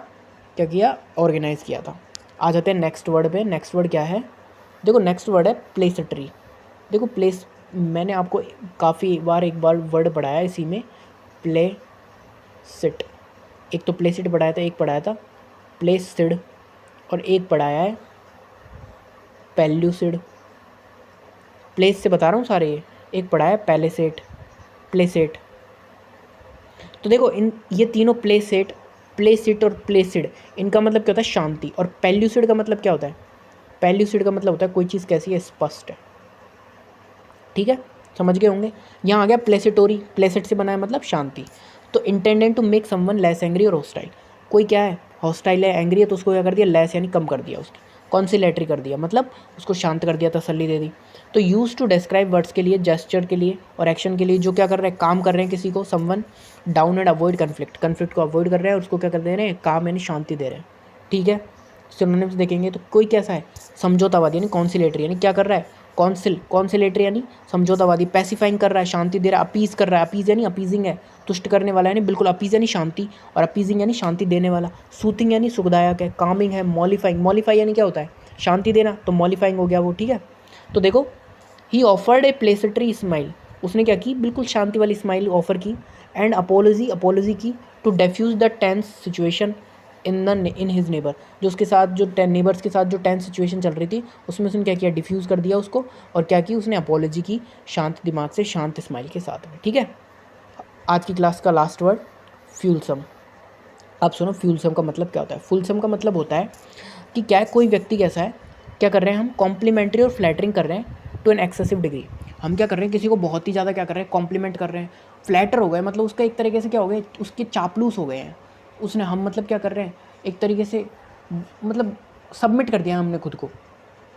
क्या किया, ऑर्गेनाइज किया था। आ जाते हैं नेक्स्ट वर्ड पे। नेक्स्ट वर्ड क्या है, देखो नेक्स्ट वर्ड है प्लेसट्री। देखो प्लेस, मैंने आपको काफ़ी बार एक बार वर्ड पढ़ाया इसी में, प्ले सिट। एक तो प्ले सिट पढ़ाया था, एक पढ़ाया था प्लेसिड, और एक पढ़ाया है पेल्यूसिड। प्लेस से बता रहा हूँ सारे, एक पढ़ा है पैलेसेट, प्लेसेट। तो देखो इन ये तीनों प्लेसेट, प्लेसिट और प्लेसिड, इनका मतलब क्या होता है, शांति। और पेल्यूसिड का मतलब क्या होता है, पेल्यूसिड का मतलब होता है कोई चीज़ कैसी है, स्पष्ट है। ठीक है, समझ गए होंगे। यहाँ आ गया प्लेसिटोरी, प्लेसेट से बना है मतलब शांति। तो intended to make someone less angry और हॉस्टाइल। कोई क्या है, हॉस्टाइल है, एंग्री है, तो उसको क्या कर दिया, लेस यानी कम कर दिया, उसकी कॉन्सिलेटरी कर दिया, मतलब उसको शांत कर दिया, तसल्ली दे दी। तो यूज़ टू डिस्क्राइब वर्ड्स के लिए, जेस्चर के लिए और एक्शन के लिए, जो क्या कर रहे हैं, काम कर रहे हैं किसी को, someone down and avoid conflict, conflict को अवॉइड कर रहे हैं और उसको क्या कर दे रहे हैं, काम यानी शांति दे रहे हैं। ठीक है, सिनोनिम्स देखेंगे तो कोई कैसा है, समझौतावादी यानी कॉन्सिलेटरी, यानी क्या कर रहा है, कॉन्सिलेटरी यानी समझौतावादी। पैसिफाइंग कर रहा है, शांति दे रहा है। अपीज कर रहा है, अपीज यानी अपीजिंग है, तुष्ट करने वाला यानी बिल्कुल, अपीज यानी शांति और अपीजिंग यानी शांति देने वाला। सूथिंग यानी सुखदायक है, कामिंग है, मॉलिफाइंग, मॉलिफाई यानी क्या होता है, शांति देना, तो मॉलिफाइंग हो गया वो। ठीक है, तो देखो ही ऑफर्ड ए प्लेसट्री स्माइल, उसने क्या की, बिल्कुल शांति वाली स्माइल ऑफर की। एंड अपोलॉजी, अपोलॉजी की to defuse the tense situation in his neighbour, जो उसके साथ जो नेबर्स के साथ जो टेंस सिचुएशन चल रही थी उसमें उसने क्या किया, डिफ्यूज़ कर दिया उसको। और क्या की, उसने अपोलॉजी की शांत दिमाग से, शांत स्माइल के साथ में। ठीक है, आज की क्लास का लास्ट वर्ड फ्यूलसम। अब सुनो फ्यूलसम का मतलब क्या होता है। फुलसम का मतलब होता है कि क्या है, कोई व्यक्ति कैसा है, क्या कर रहे हैं हम, कॉम्प्लीमेंट्री और फ्लैटरिंग कर रहे हैं टू एन एक्सेसिव डिग्री। हम क्या कर रहे हैं, किसी को बहुत ही ज़्यादा क्या कर रहे हैं, कॉम्प्लीमेंट कर रहे हैं, फ्लैटर हो गए, मतलब उसका एक तरीके से क्या हो गए, उसके चापलूस हो गए हैं उसने, हम मतलब क्या कर रहे हैं, एक तरीके से मतलब सबमिट कर दिया हमने खुद को,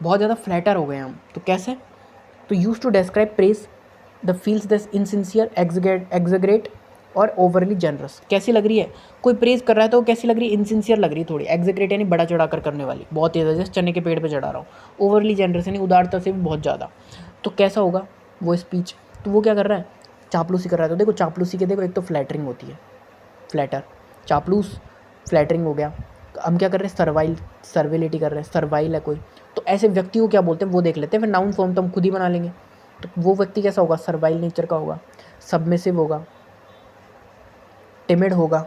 बहुत ज़्यादा फ्लैटर हो गए हम। तो कैसे, तो use to describe praise the feels thus insincere, exaggerate और ओवरली जनरस। कैसी लग रही है, कोई प्रेज कर रहा है तो वो कैसी लग रही है, इनसिंसियर लग रही है थोड़ी, एग्जग्रेट यानी बड़ा चढ़ा कर करने वाली, बहुत तेज़, जैसे चने के पेड़ पे चढ़ा रहा हूँ। ओवरली जनरस यानी उदारता से भी बहुत ज़्यादा। तो कैसा होगा वो स्पीच, तो वो क्या कर रहा है, चापलूसी कर रहा है। तो देखो चापलूसी के देखो, एक तो फ्लैटरिंग होती है, फ्लैटर, चापलूस फ्लैटरिंग हो गया। हम क्या कर रहे हैं, सर्विलिटी कर रहे हैं, सर्वाइल है कोई, तो ऐसे व्यक्ति को क्या बोलते हैं वो देख लेते हैं। फिर नाउन फॉर्म तो हम खुद ही बना लेंगे। तो वो व्यक्ति कैसा होगा, सर्वाइल नेचर का होगा, सबमिसिव होगा, टिमिड होगा,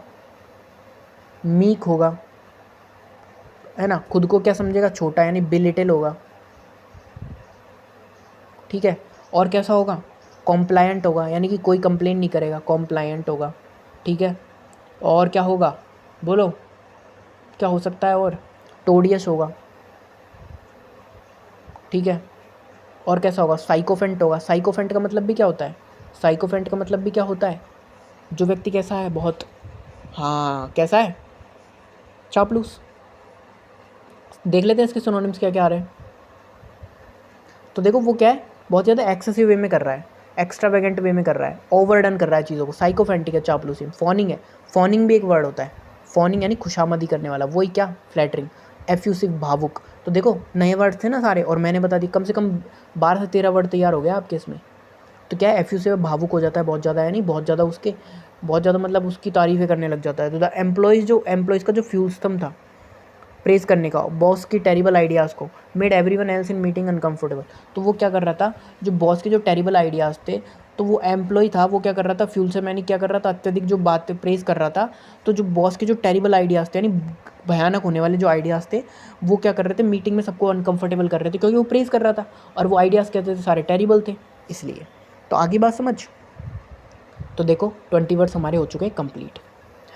मीक होगा, है ना, खुद को क्या समझेगा, छोटा, यानी बिलिटिल होगा, ठीक है। और कैसा होगा, कॉम्प्लायंट होगा, यानी कि कोई कंप्लेन नहीं करेगा, कॉम्प्लायंट होगा, ठीक है। और क्या होगा, बोलो क्या हो सकता है, और टोडियस होगा, ठीक है। और कैसा होगा, साइकोफेंट होगा। साइकोफेंट का मतलब भी क्या होता है, साइकोफेंट का मतलब भी क्या होता है, जो व्यक्ति कैसा है, बहुत, हाँ कैसा है, चापलूस। देख लेते हैं इसके सिनोनिम्स क्या क्या आ रहे हैं। तो देखो वो क्या है, बहुत ज़्यादा एक्सेसिव वे में कर रहा है, एक्स्ट्रावेगेंट वे में कर रहा है, ओवरडन कर रहा है चीज़ों को, साइकोफेंटिक है, चापलूसी। फॉनिंग है, फॉनिंग भी एक वर्ड होता है, फॉनिंग यानी खुशामदी करने वाला, वही क्या, फ्लैटरिंग। एफ्यूसिव, भावुक। तो देखो नए वर्ड थे ना सारे, और मैंने बता दी, कम से कम 12 से 13 वर्ड तैयार हो गया आपके इसमें। तो क्या है, एफ्यूसिव भावुक हो जाता है बहुत ज़्यादा, यानी बहुत ज़्यादा उसके, बहुत ज़्यादा मतलब उसकी तारीफ़ें करने लग जाता है। तो द एम्प्लॉयज़ का जो फ्यूल सिस्टम था प्रेज़ करने का बॉस की टेरिबल आइडियाज़ को, made everyone else in meeting uncomfortable. तो वो क्या कर रहा था, जो बॉस के जो टेरिबल आइडियाज़ थे, तो वो एम्प्लॉय था, वो क्या कर रहा था, फ्यूल से मैंने क्या कर रहा था, अत्यधिक जो बातें प्रेज़ कर रहा था। तो जो बॉस के जो टेरिबल आइडियाज़ थे, यानी भयानक होने वाले जो आइडियाज़ थे, वो क्या कर रहे थे, मीटिंग में सबको अनकंफर्टेबल कर रहे थे, क्योंकि वो प्रेज़ कर रहा था, और वो आइडियाज़ कहते थे सारे टेरिबल थे, इसलिए। तो आगे बात समझ। तो देखो 20 वर्ड्स हमारे हो चुके हैं कंप्लीट,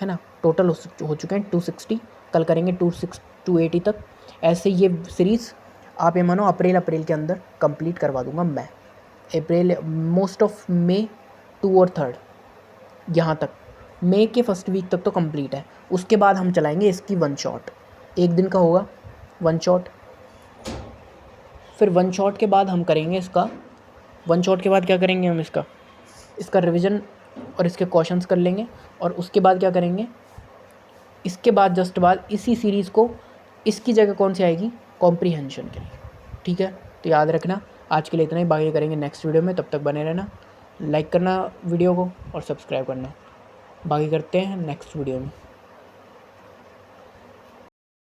है ना, टोटल हो चुके हैं 260। कल करेंगे 280 तक। ऐसे ये सीरीज़ आप ये मानो अप्रैल के अंदर कंप्लीट करवा दूंगा मैं। अप्रैल, मोस्ट ऑफ मे 2 और 3 यहाँ तक, मई के फर्स्ट वीक तक तो कंप्लीट है। उसके बाद हम चलाएंगे इसकी वन शॉट, एक दिन का होगा वन शॉट। फिर वन शॉट के बाद हम करेंगे इसका, वन शॉट के बाद क्या करेंगे हम, इसका रिवीजन और इसके क्वेश्चंस कर लेंगे। और उसके बाद क्या करेंगे, इसके बाद जस्ट बाद इसी सीरीज़ को, इसकी जगह कौन सी आएगी, कॉम्प्रीहेंशन के लिए, ठीक है। तो याद रखना, आज के लिए इतना ही, बाकी करेंगे नेक्स्ट वीडियो में। तब तक बने रहना, लाइक करना वीडियो को और सब्सक्राइब करना। बाकी करते हैं नेक्स्ट वीडियो में।